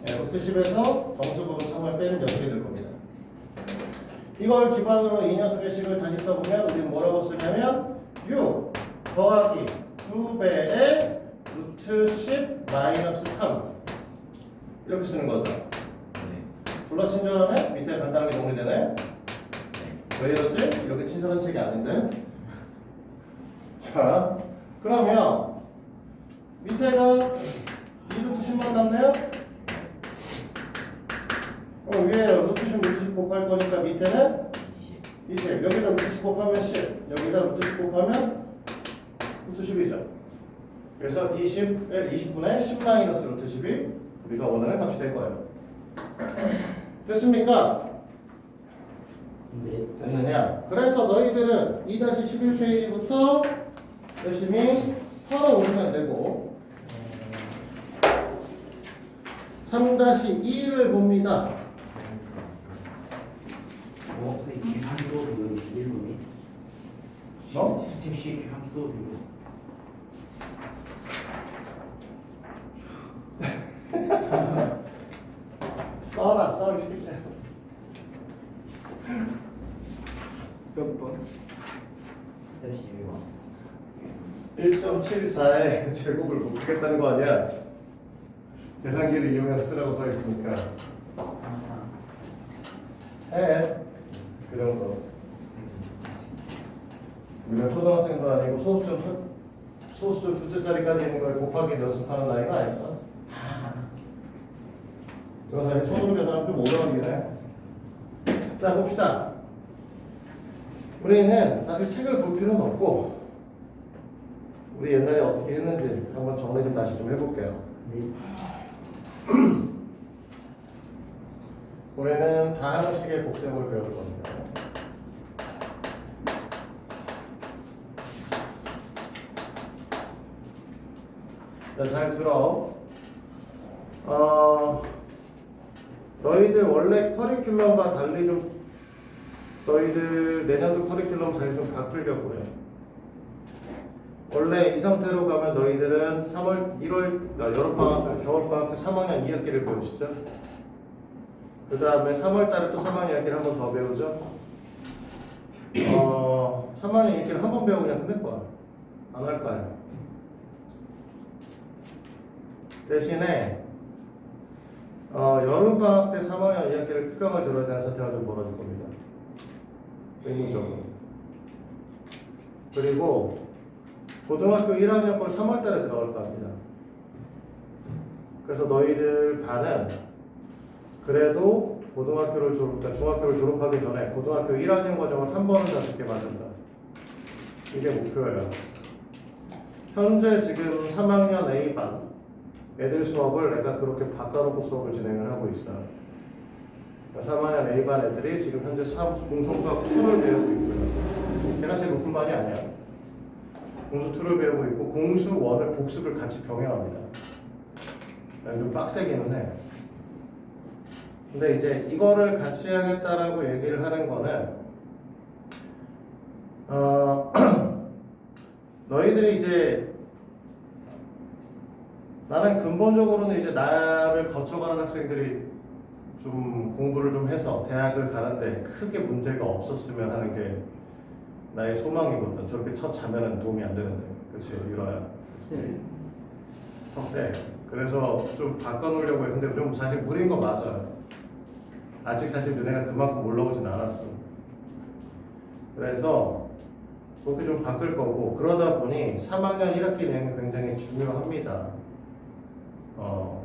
루트 10에서 정수 부분 3을 빼는 녀석이 될 겁니다. 이걸 기반으로 이 녀석의 식을 다시 써보면 우리는 뭐라고 쓰냐면 6 더하기 2배의 루트 10 마이너스 3 이렇게 쓰는 거죠. 네. 졸라 친절하네? 밑에 간단하게 정리되네? 왜 이러지? 이렇게 친절한 책이 아닌데? 자, 그러면 밑에가 2루트 10만 남네요? 위에 루트 10, 루트 10 곱할 거니까 밑에는 20. 20. 여기다 루트 10 곱하면 10. 여기다 루트 10 곱하면 루트 10이죠. 그래서 20분의 10 마이너스 루트 10이 우리가 원하는 값이 될 거예요. 됐습니까? 네. 됐느냐? 그래서 너희들은 2-11페이지부터 열심히 털어오시면 되고 3-2를 봅니다. 계산 수업이요, 1분이? 뭐? 스텝 C 계산 수업이요. 써라 써 이 새끼야. 몇 번? 스텝 12번 1.74의 제곱을 곱하겠다는 거 아니야? 계산기를 이용해서 쓰라고 써 있으니까 해. 그 정도. 우리가 초등학생도 아니고 소수점 둘째짜리까지 있는 걸 곱하기 연습하는 나이가 아닐까? 그건 사실 손으로 계산하면 좀 어려워지긴 해. 자, 봅시다. 우리는 사실 책을 볼 필요는 없고 우리 옛날에 어떻게 했는지 한번 정리 좀 다시 좀 해볼게요. 우리는 다항식의 곱셈을 배울 겁니다. 자, 잘 들어. 너희들 원래 커리큘럼과 달리 좀 너희들 내년도 커리큘럼 잘 좀 바꾸려고 해. 원래 이 상태로 가면 너희들은 3월, 1월, 여름방학, 겨울방학 때 3학년 2학기를 배우시죠? 그 다음에 3월 달에 또 3학년 2학기를 한 번 더 배우죠? 3학년 2학기를 한 번 배우고 그냥 끝낼 거야. 안 할 거야. 대신에 여름방학 때 3학년 2학기를 특강을 들어야 되는 사태가 좀 벌어질 겁니다. 의무적으로. 그리고 고등학교 1학년 걸 3월 달에 들어갈 거 합니다. 그래서 너희들 반은 그래도 그러니까 중학교를 졸업하기 전에 고등학교 1학년 과정을 한 번은 다 듣게 만든다. 이게 목표예요. 현재 지금 3학년 A반 애들 수업을 내가 그렇게 바꿔놓고 수업을 진행을 하고 있어요. 3학년 A반 애들이 지금 현재 공통수학 2를 배우고 있고요. 걔가 제일 높은 반이 아니야. 공수 2를 배우고 있고 공수 1을 복습을 같이 병행합니다. 좀 빡세기는 해. 근데 이제 이거를 같이 하겠다라고 얘기를 하는 거는 너희들이 이제 나는 근본적으로는 이제 나를 거쳐가는 학생들이 좀 공부를 좀 해서 대학을 가는데 크게 문제가 없었으면 하는 게 나의 소망이거든. 저렇게 첫 자면은 도움이 안 되는데, 그치 유라야? 네. 네. 그래서 좀 바꿔놓으려고 했는데 좀 사실 무리인 거 맞아요. 아직 사실 너네가 그만큼 올라오진 않았어. 그래서 그렇게 좀 바꿀 거고 그러다 보니 3학년 1학기 내용이 굉장히 중요합니다.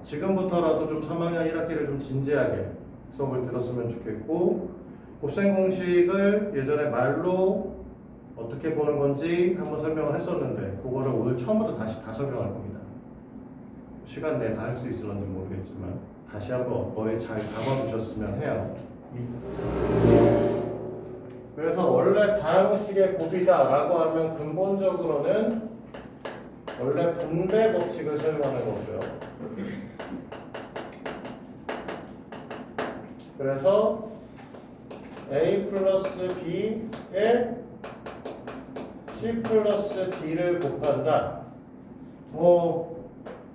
지금부터라도 좀 3학년 1학기를 좀 진지하게 수업을 들었으면 좋겠고 곱셈 공식을 예전에 말로 어떻게 보는 건지 한번 설명을 했었는데 그거를 오늘 처음부터 다시 다 설명할 겁니다. 시간 내에 다 할 수 있을런지 모르겠지만 다시 한번 머리에 잘 담아두셨으면 해요. 그래서 원래 다항식의 곱이다라고 하면 근본적으로는 원래 분배 법칙을 사용하는 거고요. 그래서 A 플러스 B에 C 플러스 D를 곱한다.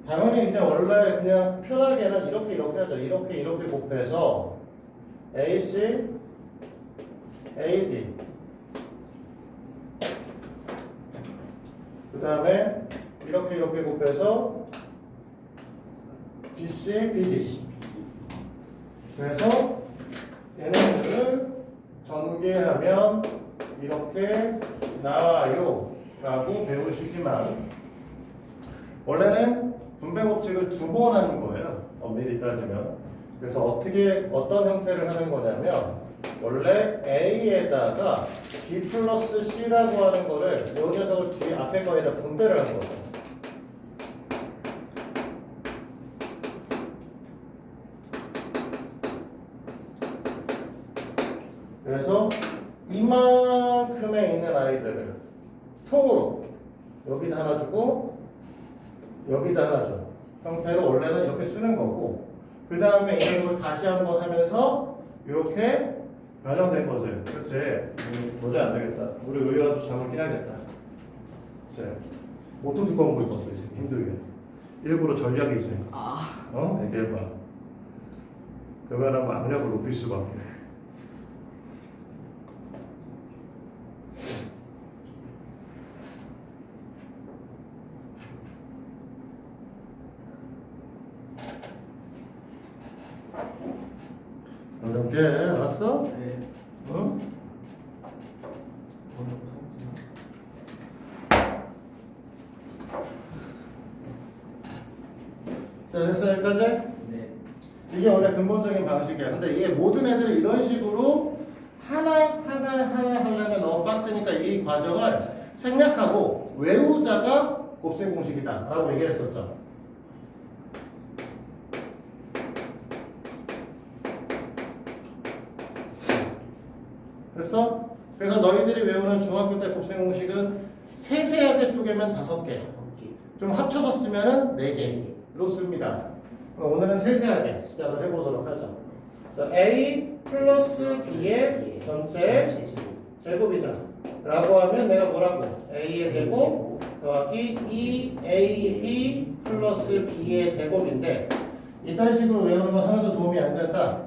당연히 이제 원래 그냥 편하게는 이렇게 하죠. 이렇게 곱해서 AC, AD 그 다음에 이렇게 곱해서 BC, BD 그래서 얘네들을 전개하면 이렇게 나와요 라고 배우시지만 원래는 분배 법칙을 2번 하는 거예요. 엄밀히 따지면. 그래서 어떤 형태를 하는 거냐면 원래 A에다가 B 플러스 C라고 하는 거를 이 녀석을 뒤에 앞에 거에다 분배를 하는 거죠. 그래서 이만큼에 있는 아이들을 통으로 여기다 하나 주고 여기다 하나 줘. 형태로 원래는 이렇게 쓰는 거고 그 다음에 이런 걸 다시 한번 하면서 이렇게 변형된 거지. 그렇지. 도저히 안 되겠다. 우리 의외라도 잠을 깨야겠다. 그렇지. 옷도 두꺼운 거 입었어 이제 힘들게. 일부러 전략이지. 얘기해봐. 그러면 악력을 높일 수밖에. 이렇게 알았어? 네. 응? 자, 됐어 여기까지? 네. 이게 원래 근본적인 방식이야. 근데 이게 모든 애들이 이런 식으로 하나 하려면 너무 빡세니까 이 과정을 생략하고 외우자가 곱셈 공식이다 라고 얘기를 했었죠. 됐어? 그래서 너희들이 외우는 중학교 때 곱셈 공식은 세세하게 쪼개면 5개, 5개. 좀 합쳐서 쓰면은 4개로 씁니다. 그럼 오늘은 세세하게 시작을 해보도록 하죠. 자, A 플러스 B의 전체 제곱이다 라고 하면 내가 뭐라고? A의 제곱 더하기 2AB 플러스 B의 제곱인데 이딴 식으로 외우는 건 하나도 도움이 안 된다.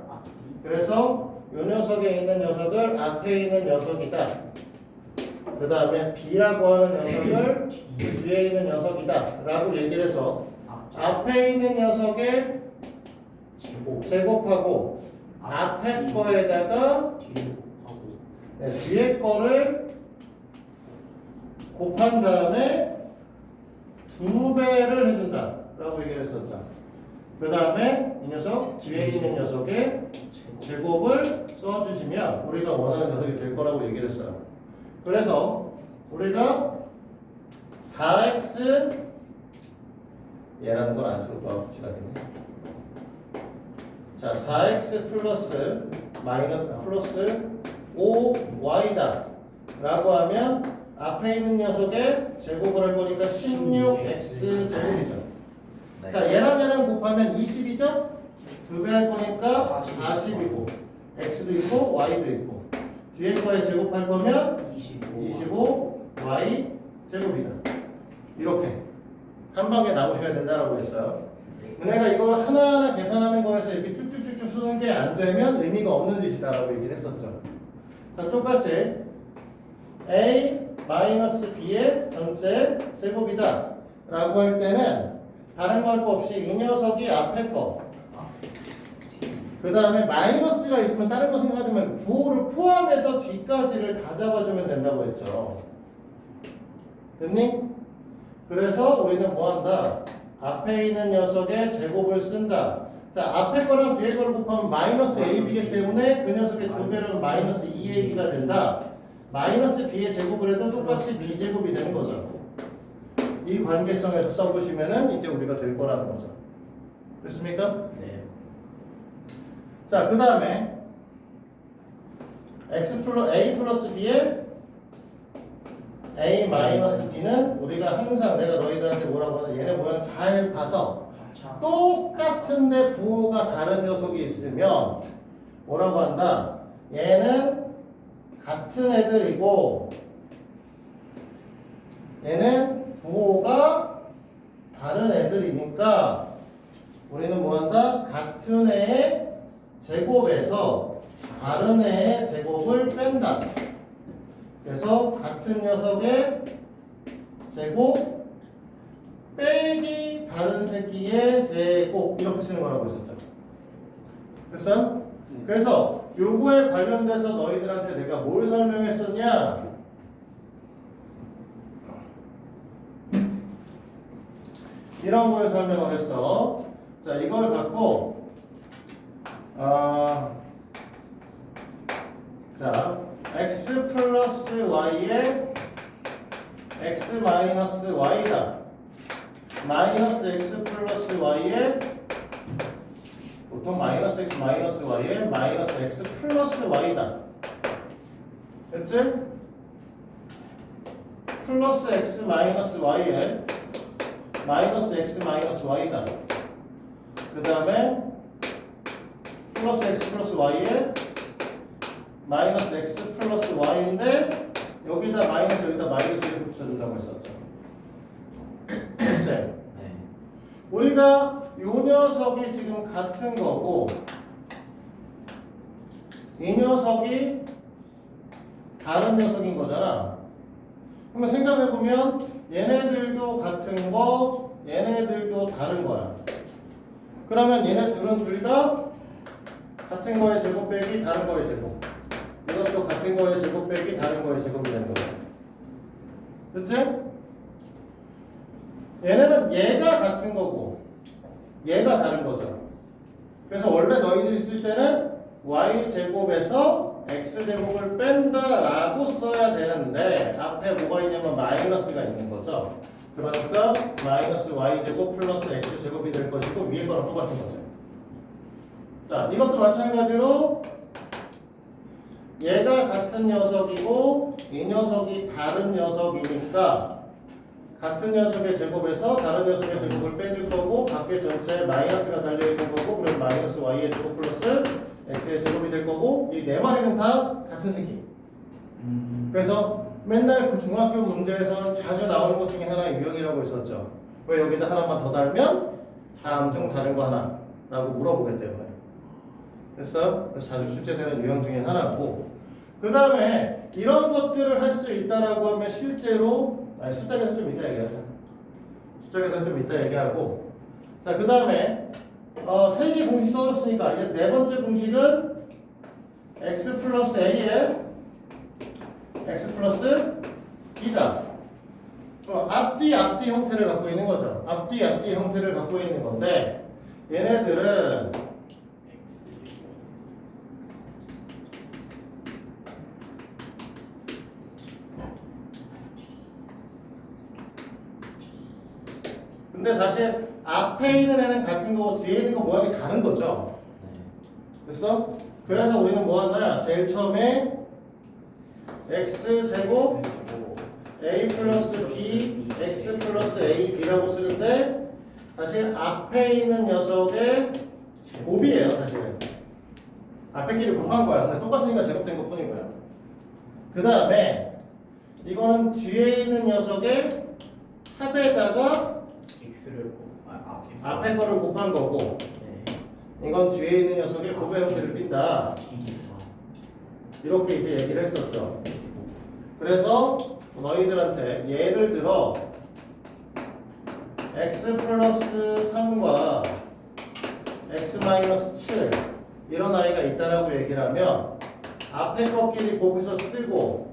그래서 이 녀석에 있는 녀석을 앞에 있는 녀석이다. 그 다음에 B라고 하는 녀석을 뒤에 있는 녀석이다 라고 얘기를 해서 앞에 있는 녀석의 제곱하고 앞에 거에다가 뒤에 하고 뒤에 거를 곱한 다음에 2배를 해준다 라고 얘기를 했었죠. 그 다음에 이 녀석 뒤에 있는 녀석의 제곱을 써주시면 우리가 원하는 녀석이 될 거라고 얘기를 했어요. 그래서 우리가 4x 얘라는 걸 안 쓰고 또 붙이라겠네. 자, 4x 플러스 플러스 5y다 라고 하면 앞에 있는 녀석의 제곱을 할 거니까 16x 제곱이죠. 네. 자, 얘랑 곱하면 20이죠? 2배 할 거니까 40이고 x도 있고 y도 있고 뒤에 거에 제곱할 거면 25y 제곱이다. 이렇게 한 방에 나오셔야 된다라고 했어요. 내가 이걸 하나하나 계산하는 거에서 이렇게 쭉쭉쭉쭉 쓰는 게 안 되면 의미가 없는 짓이다라고 얘기를 했었죠. 자, 똑같이 a-b의 전체 제곱이다 라고 할 때는 다른 거 할 거 없이 이 녀석이 앞에 거, 그 다음에 마이너스가 있으면 다른 거 생각하지 말고 구호를 포함해서 뒤까지를 다 잡아주면 된다고 했죠. 됐니? 그래서 우리는 뭐 한다? 앞에 있는 녀석의 제곱을 쓴다. 자, 앞에 거랑 뒤에 거를 곱하면 마이너스 ab이기 때문에 그 녀석의 2배는 마이너스 2ab가 된다. 마이너스 b의 제곱을 해도 똑같이 b제곱이 되는 거죠. 이 관계성에서 써보시면은 이제 우리가 될 거라는 거죠. 됐습니까? 네. 자, 그 다음에 a 플러스 b의 a 마이너스 b는 우리가 항상 내가 너희들한테 뭐라고 하나 얘네 모양 잘 봐서 똑같은데 부호가 다른 녀석이 있으면 뭐라고 한다? 얘는 같은 애들이고 얘는 부호가 다른 애들이니까 우리는 뭐 한다? 같은 애의 제곱에서 다른 애의 제곱을 뺀다. 그래서 같은 녀석의 제곱 빼기 다른 새끼의 제곱 이렇게 쓰는 거라고 했었죠. 됐어요? 그래서 요거에 관련돼서 너희들한테 내가 뭘 설명했었냐? 이런 걸 설명을 했어. 자, 이걸 갖고 자, x 플러스 y에 x 마이너스 y다. 마이너스 x 플러스 y에 보통 마이너스 x 마이너스 y에 마이너스 x 플러스 y다. 됐지? 플러스 x 마이너스 y에 마이너스 x 마이너스 y다. 그 다음에 플러스 x 플러스 y에 마이너스 x 플러스 y인데 여기다 마이너스 여기다 마이너스 이렇게 붙여준다고 했었죠. 글쎄, 네. 우리가 요 녀석이 지금 같은 거고 이 녀석이 다른 녀석인 거잖아. 그러면 생각해보면 얘네들도 같은 거 얘네들도 다른 거야. 그러면 얘네 둘은 둘 다 같은 거의 제곱 빼기 다른 거의 제곱. 이것도 같은 거의 제곱 빼기 다른 거의 제곱이 되는 거예요. 그치? 얘네는 얘가 같은 거고 얘가 다른 거죠. 그래서 원래 너희들이 쓸 때는 y제곱에서 x제곱을 뺀다라고 써야 되는데 앞에 뭐가 있냐면 마이너스가 있는 거죠. 그러니까 마이너스 y제곱 플러스 x제곱이 될 것이고 위에 거랑 똑같은 거죠. 자, 이것도 마찬가지로 얘가 같은 녀석이고 이 녀석이 다른 녀석이니까 같은 녀석의 제곱에서 다른 녀석의 제곱을 빼줄 거고 밖에 전체에 마이너스가 달려있는 거고 그래서 마이너스 y의 제곱 플러스 x의 제곱이 될 거고 이 네 마리는 다 같은 새끼. 그래서 맨날 그 중학교 문제에서는 자주 나오는 것 중에 하나의 유형이라고 있었죠. 왜 여기다 하나만 더 달면 다음 중 다른 거 하나라고 물어보기 때문에. 됐어? 그래서 자주 출제되는 유형 중에 하나고 그 다음에 이런 것들을 할 수 있다라고 하면 실제로 숫자 계산 좀 이따 얘기하자. 숫자 계산 좀 이따 얘기하고 자, 그 다음에 세 개 공식 써줬으니까 이제 네 번째 공식은 x 플러스 a에 x 플러스 b다. 앞뒤 형태를 갖고 있는 거죠. 앞뒤 형태를 갖고 있는 건데 얘네들은 근데 사실 앞에 있는 애는 같은 거고 뒤에 있는 거 모양이 다른 거죠. 됐어? 그래서 우리는 뭐 한다? 제일 처음에 x제곱 a 플러스 b x 플러스 a b라고 쓰는데 사실 앞에 있는 녀석의 곱이에요. 사실은 앞에 끼리 곱한 거야. 근데 똑같으니까 제곱된 것 뿐이고요. 그 다음에 이거는 뒤에 있는 녀석의 합에다가 x를 앞에 거를 곱한 거고 이건 뒤에 있는 녀석의 곱의 형태를 띈다. 이렇게 이제 얘기를 했었죠. 그래서 너희들한테 예를 들어 x 플러스 3과 x 마이너스 7 이런 아이가 있다라고 얘기를 하면 앞에 것끼리 곱해서 쓰고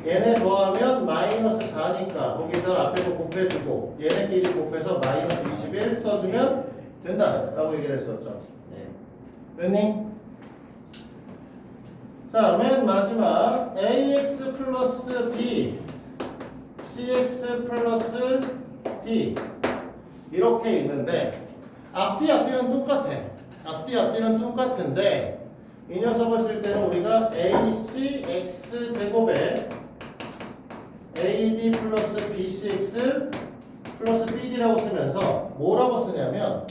얘네 더하면 마이너스 4니까 거기서 앞에 거 곱해주고 얘네끼리 곱해서 마이너스 21 써주면 된다라고 얘기를 했었죠. 됐니? 자, 맨 마지막 ax 플러스 b cx 플러스 d 이렇게 있는데 앞뒤는 똑같아. 앞뒤는 똑같은데 이 녀석을 쓸 때는 우리가 ac x 제곱에 ad 플러스 bcx 플러스 bd라고 쓰면서 뭐라고 쓰냐면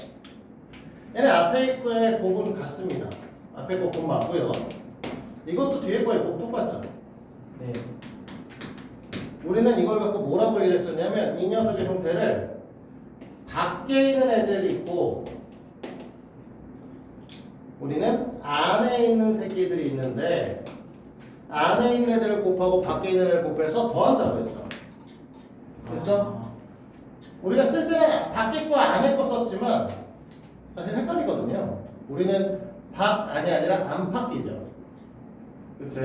얘네 앞에 거의 곱은 같습니다. 앞에 거 곱 맞고요. 이것도 뒤에 거의 곱 똑같죠. 네. 우리는 이걸 갖고 뭐라고 얘기를 했었냐면 이 녀석의 형태를 밖에 있는 애들이 있고 우리는 안에 있는 새끼들이 있는데 안에 있는 애들을 곱하고 밖에 있는 애를 곱해서 더한다고 했죠. 됐어? 우리가 쓸 때는 밖에 거 안에 거 썼지만 사실 헷갈리거든요. 우리는 밖 안이 아니라 안팎이죠. 그치?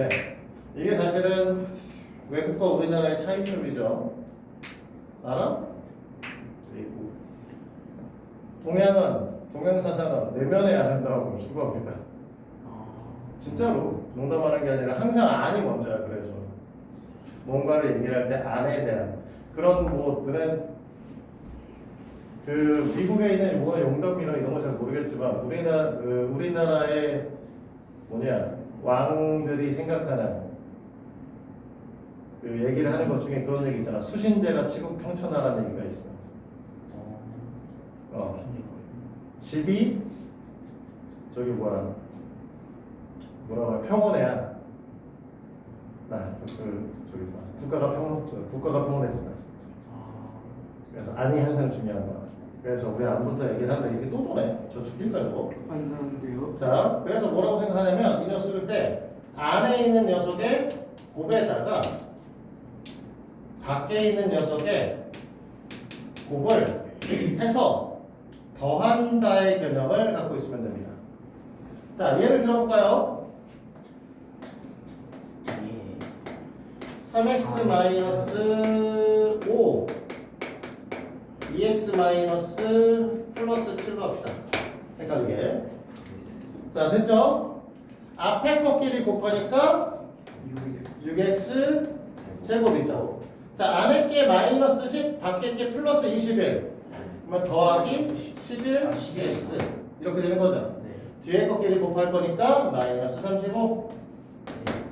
이게 사실은 외국과 우리나라의 차이점이죠. 알아? 그리고 동양사상은 내면에 안 한다고 추구합니다. 진짜로 농담하는 게 아니라 항상 안이 먼저야. 그래서 뭔가를 얘기를 할 때 안에 대한 그런 뭐들은 그 미국에 있는 뭐가 용담이나 이런 거 잘 모르겠지만 우리나라의 왕들이 생각하는 그 얘기를 하는 것 중에 그런 얘기 있잖아. 수신제가 치국 평천하라는 얘기가 있어. 집이 저기 뭐라고 해 평온해야 국가가 평온해진다. 그래서 안이 항상 중요한 거야. 그래서 우리 안부터 얘기를 하는데 이게 또 좋네. 저 죽일까 저거? 안 나는데요? 자, 그래서 뭐라고 생각하냐면 이 녀석을 때 안에 있는 녀석의 곱에다가 밖에 있는 녀석의 곱을 해서 더한다의 개념을 갖고 있으면 됩니다. 자, 예를 들어볼까요? 예. 3x 마이너스 5 2x 마이너스 플러스 7로 합시다. 헷갈리게. 자, 됐죠? 앞에 거끼리 곱하니까 6x 제곱이죠. 자, 안에 게 마이너스 10, 밖에 게 플러스 21. 그러면 더하기 11x 이렇게 되는 거죠. 네. 뒤에 거끼리 곱할 거니까 마이너스 35.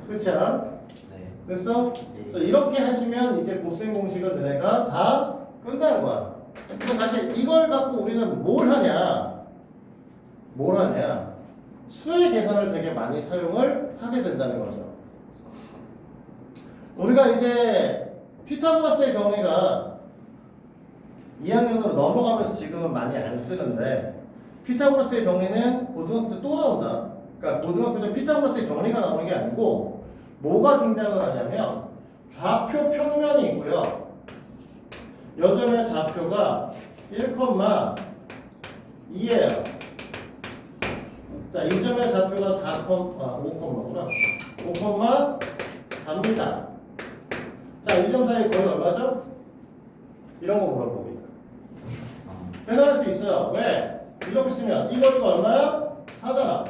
그렇지 않아? 네. 됐어? 그래서 이렇게 하시면 이제 곱셈 공식은 너네가 다 끝나는 거야. 근데 사실 이걸 갖고 우리는 뭘 하냐? 뭘 하냐? 수의 계산을 되게 많이 사용을 하게 된다는 거죠. 우리가 이제 피타고라스의 정의가 2학년으로 넘어가면서 지금은 많이 안 쓰는데 피타고라스의 정의는 고등학교 때 또 나온다. 그러니까 고등학교 때 피타고라스의 정의가 나오는 게 아니고 뭐가 등장을 하냐면 좌표 평면이 있고요. 요즘의 좌표가 1,2예요. 자, 이 점의 좌표가 5,구나. 5,4입니다. 자, 이 점 사이 거의 얼마죠? 이런 거 물어봅니다. 계산할 수 있어요. 왜? 이렇게 쓰면 이 거리가 얼마야? 4잖아.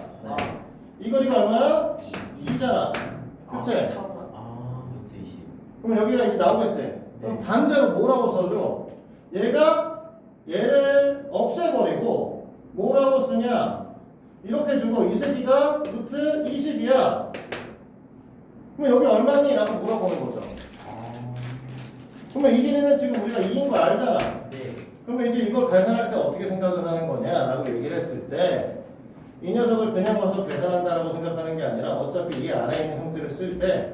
이 거리가 얼마야? 2잖아. 그치? 아. 루트 20. 그럼 여기가 이제 나오겠지? 그럼 반대로 뭐라고 써줘? 얘를 없애버리고 뭐라고 쓰냐? 이렇게 주고 이 새끼가 루트 20이야. 그럼 여기 얼마니? 라고 물어보는 거죠. 그러면 이 길이는 지금 우리가 2인 거 알잖아. 네. 그러면 이제 이걸 계산할 때 어떻게 생각을 하는 거냐라고 얘기를 했을 때 이 녀석을 그냥 와서 계산한다라고 생각하는 게 아니라 어차피 이 안에 있는 형태를 쓸 때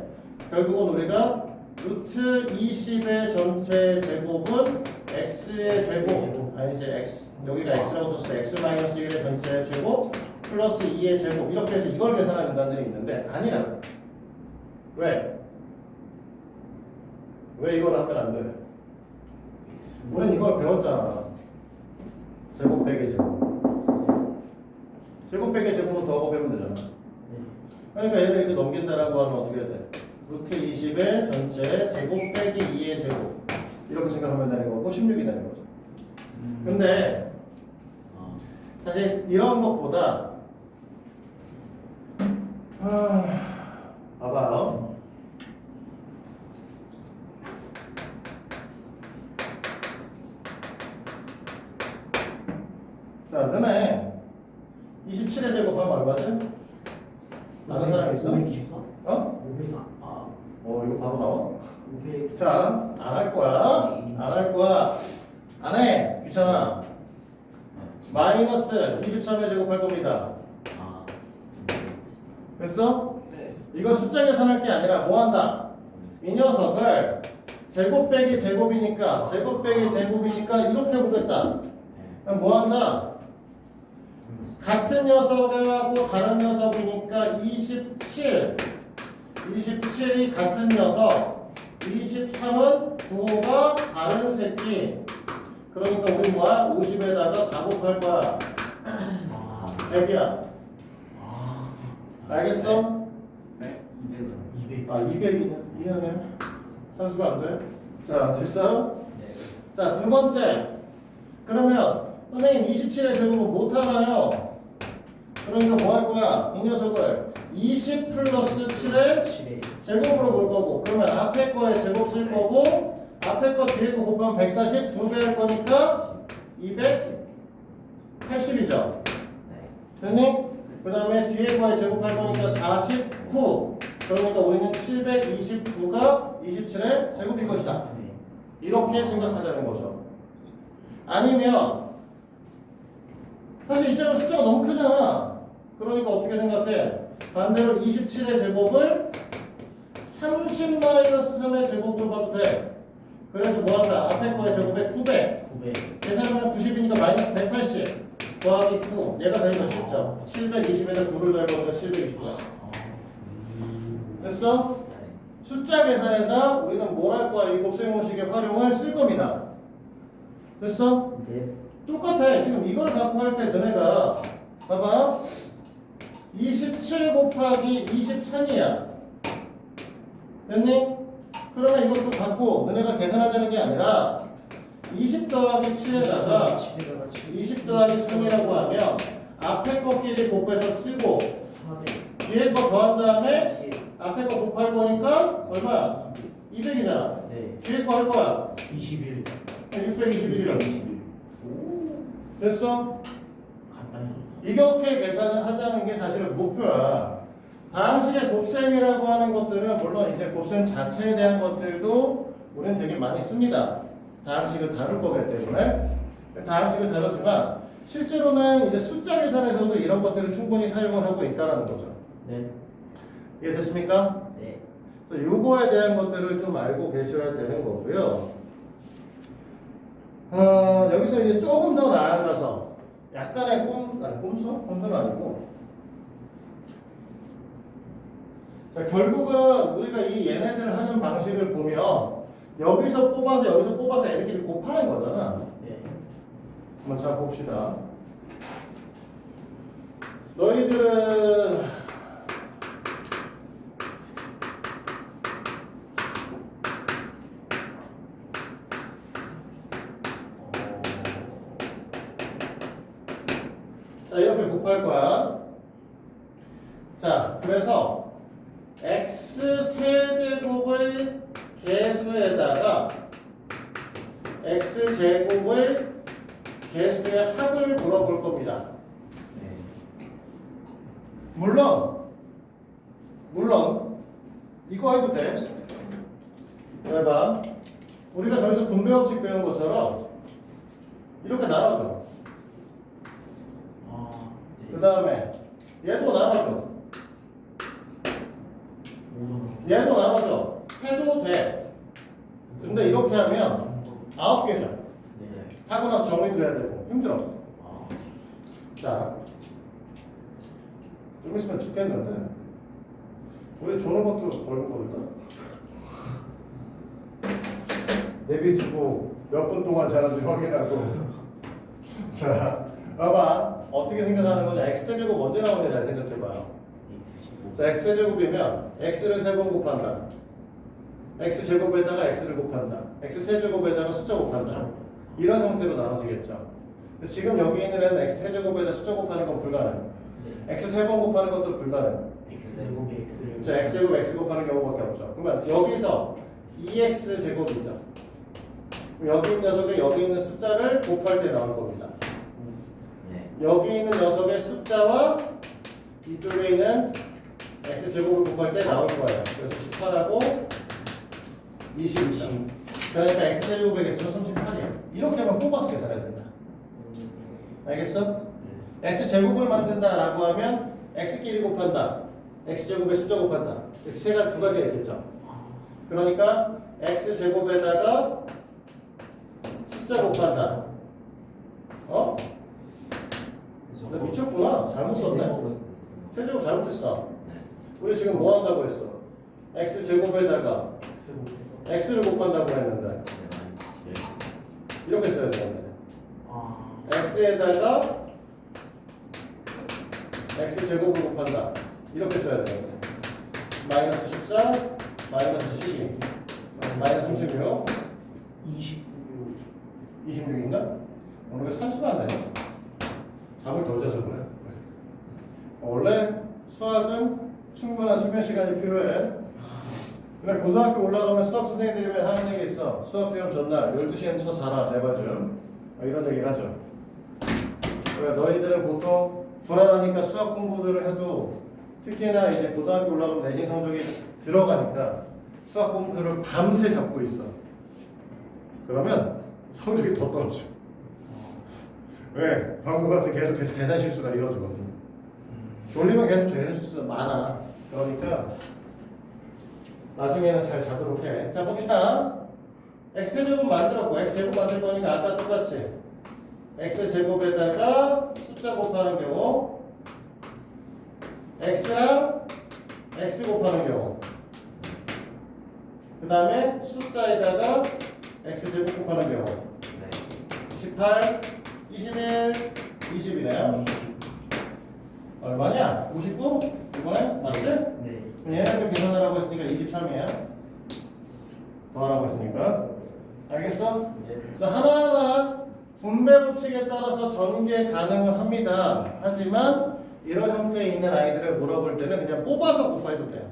결국은 우리가 루트 20의 전체 제곱은 x의 제곱 아니지 x 여기가 x라고 썼을 때 x 마이너스 1의 전체 제곱 플러스 2의 제곱 이렇게 해서 이걸 계산하는 인간들이 있는데 아니라 왜? 왜 이걸 하면 안 돼? 우리는 이걸 배웠잖아. 제곱 빼기 제곱. 제곱 빼기 제곱은 더하고 빼면 되잖아. 그러니까 얘를 이렇게 넘긴다라고 하면 어떻게 돼? 루트 20의 전체 제곱 빼기 2의 제곱 이렇게 생각하면 되는 거고 16이 되는 거죠. 근데 사실 이런 것보다 봐봐요. 자, 너네 27의 제곱하면 얼마지? 아는 사람 있어? 524? 어? 500. 이거 바로 나와? 500. 자, 안 할 거야. 안 할 거야. 안 해. 귀찮아. 마이너스 23의 제곱할 겁니다. 됐어? 네. 이거 숫자 계산할 게 아니라 뭐 한다? 이 녀석을 제곱 빼기 제곱이니까 이렇게 보겠다. 그럼 뭐 한다? 같은 녀석하고 다른 녀석이니까 27이 같은 녀석 23은 부호가 다른 새끼 그러니까 우리 뭐야? 50에다가 4 곱할 거야 100이야 알겠어? 네. 200은. 200. 200이냐? 미안해 산수가 안 돼? 자 됐어? 네. 자 두 번째 그러면 선생님 27의 제곱은 못하나요? 그러니까 뭐 할 거야? 이 녀석을 20 플러스 7의 7에. 제곱으로 볼 거고 그러면 앞에 거에 제곱 쓸 거고 앞에 거 뒤에 거 곱하면 140 2배 할 거니까 280이죠 됐니? 그 다음에 뒤에 거에 제곱할 거니까 49 그러니까 우리는 729가 27의 제곱일 것이다 네. 이렇게 생각하자는 거죠 아니면 사실 이쪽은 숫자가 너무 크잖아 그러니까 어떻게 생각해? 반대로 27의 제곱을 30-3의 제곱으로 봐도 돼 그래서 뭐한다? 앞에 거의 제곱에 900 900. 계산하면 90이니까 마이너스 180 더하기 9 얘가 되는 거 쉽죠? 720에다 9를 더해보니까 720이야 됐어? 숫자 계산에다 우리는 뭘 할 거야? 이 곱셈 공식의 활용을 쓸 겁니다 됐어? 네. 똑같아 지금 이걸 갖고 할 때 너네가 봐봐 27 곱하기 23이야. 됐니? 그러면 이것도 갖고 너네가 계산하자는 게 아니라 20 더하기 7에다가 20 더하기 3이라고 하면 앞에 거끼리 곱해서 쓰고 400 뒤에 거 더한 다음에 앞에 거 곱할 거니까 얼마야? 200이잖아. 네 뒤에 거 할 거야. 21 621이라고. 됐어? 간단히 이렇게 계산을 하자는 게 사실은 목표야. 다항식의 곱셈이라고 하는 것들은 물론 이제 곱셈 자체에 대한 것들도 우리는 되게 많이 씁니다. 다항식을 다룰 거기 때문에 다항식을 다루지만 실제로는 이제 숫자 계산에서도 이런 것들을 충분히 사용을 하고 있다는 거죠. 네 이해됐습니까? 네 그래서 요거에 대한 것들을 좀 알고 계셔야 되는 거고요. 여기서 이제 조금 더 나아가서 약간의 꼼수? 꼼수는 아니고 자, 결국은 우리가 이 얘네들 하는 방식을 보면 여기서 뽑아서 애들끼리 곱하는 거잖아. 네 한번 잘 봅시다. 너희들은 자, 이렇게 곱할 거야. 자, 그래서 x 세제곱의 개수에다가 x 제곱의 개수의 합을 물어볼 겁니다. 네. 물론 이거 해도 돼. 해봐. 우리가 저기서 분배법칙 배운 것처럼 이렇게 나눠줘. 그 다음에 얘도 나눠줘. 얘도 나눠줘. 해도 돼. 근데 이렇게 하면 9개죠. 네 하고 나서 정리도 해야 되고 힘들어. 자, 좀 있으면 죽겠는데 우리 조는 것도 벌금 거둘까? 내비두고 몇 분 동안 자는지 확인하고. 자, 봐봐. 어떻게 생각하는 거냐? x제곱 언제 나오냐 잘 생각해봐요. 자, x제곱이면 x를 3번 곱한다. x제곱에다가 x를 곱한다. x세제곱에다가 숫자 곱한다. 이런 형태로 나눠지겠죠. 근데 지금 여기 있는 애는 x세제곱에다 숫자 곱하는 건 불가능. x 3번 곱하는 것도 불가능. x제곱에 x를 자, x제곱 x 곱하는 경우밖에 없죠. 그러면 여기서 2x제곱이죠. 여기 있는 녀석에 여기 있는 숫자를 곱할 때 나올 겁니다. 네. 여기 있는 녀석의 숫자와 이쪽에 있는 x제곱을 곱할 때 나올 거예요. 그래서 18하고 20입니다. 그러니까 x제곱의 개수는 38이에요. 이렇게 하면 뽑아서 계산해야 된다. 알겠어? x제곱을 만든다라고 하면 x끼리 곱한다. x제곱에 숫자 곱한다. 이렇게 두 가지가 있겠죠. 그러니까 x제곱에다가 숫자 곱한다. 어? 나 미쳤구나. 잘못 썼네. 세제곱 잘못했어. 네. 우리 지금 뭐 한다고 했어? x제곱에다가 x를 곱한다고 했는데 이렇게 써야 되는데 x에다가 x제곱을 곱한다. 이렇게 써야 되는데 마이너스 14, 마이너스 12, 마이너스 36, 26인가? 오늘 왜 산수가 안 되냐? 잠을 덜 자서 그래. 원래 수학은 충분한 수면 시간이 필요해. 그래, 고등학교 올라가면 수학 선생님들이 하는 얘기 있어. 수학 시험 전날 12시엔 쳐 자라 제발 좀. 이런 얘기를 하죠. 그래, 너희들은 보통 불안하니까 수학 공부들을 해도 특히나 이제 고등학교 올라가면 내신 성적이 들어가니까 수학 공부들을 밤새 잡고 있어. 그러면 성적이 더 떨어져. 왜? 방금 같은 계속 계산 실수가 이루어지거든. 졸리면 계속 계산 실수가 많아. 그러니까 나중에는 잘 자도록 해. 자, 봅시다. x제곱 만들었고 x제곱 만들 거니까 아까 똑같이 x제곱에다가 숫자 곱하는 경우 x랑 x 곱하는 경우 그 다음에 숫자에다가 x제곱 곱하는 경우 18, 21, 20이네요. 얼마냐? 59? 이번에? 맞지? 네. 얘네들 계산하라고 했으니까 23이야. 더하라고 했으니까. 알겠어? 그래서 하나하나 분배 법칙에 따라서 전개 가능은 합니다. 하지만 이런 형태에 있는 아이들을 물어볼 때는 그냥 뽑아서 곱해도 돼요.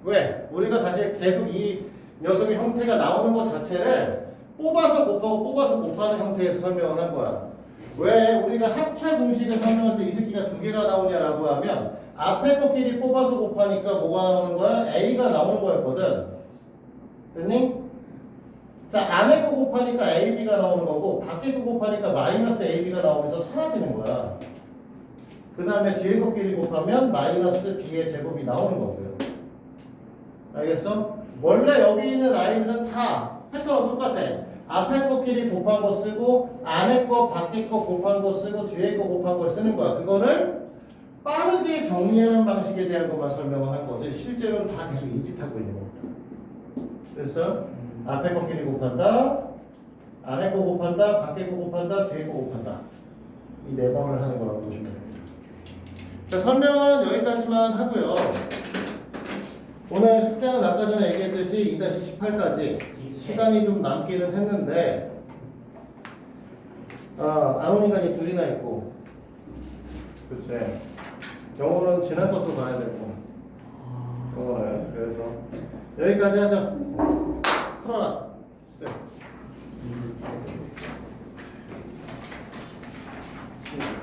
왜? 우리가 사실 계속 이 녀석의 형태가 나오는 것 자체를 뽑아서 곱하고 뽑아서 곱하는 형태에서 설명을 한 거야. 왜 우리가 합차 공식을 설명할 때 이 새끼가 두 개가 나오냐라고 하면 앞에 것끼리 뽑아서 곱하니까 뭐가 나오는 거야? A가 나오는 거였거든. 됐니? 자, 안에 거 곱하니까 AB가 나오는 거고 밖에 거 곱하니까 마이너스 AB가 나오면서 사라지는 거야. 그 다음에 뒤에 것끼리 곱하면 마이너스 B의 제곱이 나오는 거고요. 알겠어? 원래 여기 있는 아이들은 다 패턴은 똑같아. 앞에 거끼리 곱한 거 쓰고 안에 거 밖에 거 곱한 거 쓰고 뒤에 거 곱한 걸 쓰는 거야. 그거를 빠르게 정리하는 방식에 대한 것만 설명을 한 거지. 실제로는 다 계속 인짓하고 있는 겁니다. 됐어? 앞에 거끼리 곱한다, 안에 거 곱한다, 밖에 거 곱한다, 뒤에 거 곱한다. 이 네 번을 하는 거라고 보시면 됩니다. 자, 설명은 여기까지만 하고요. 오늘 숙제는 아까 전에 얘기했듯이 2-18까지 시간이 좀 남기는 했는데 안 온 인간이 둘이나 있고 그치 영어는 지난 것도 봐야 되고 영어는 그래서 여기까지 하자. 풀어라.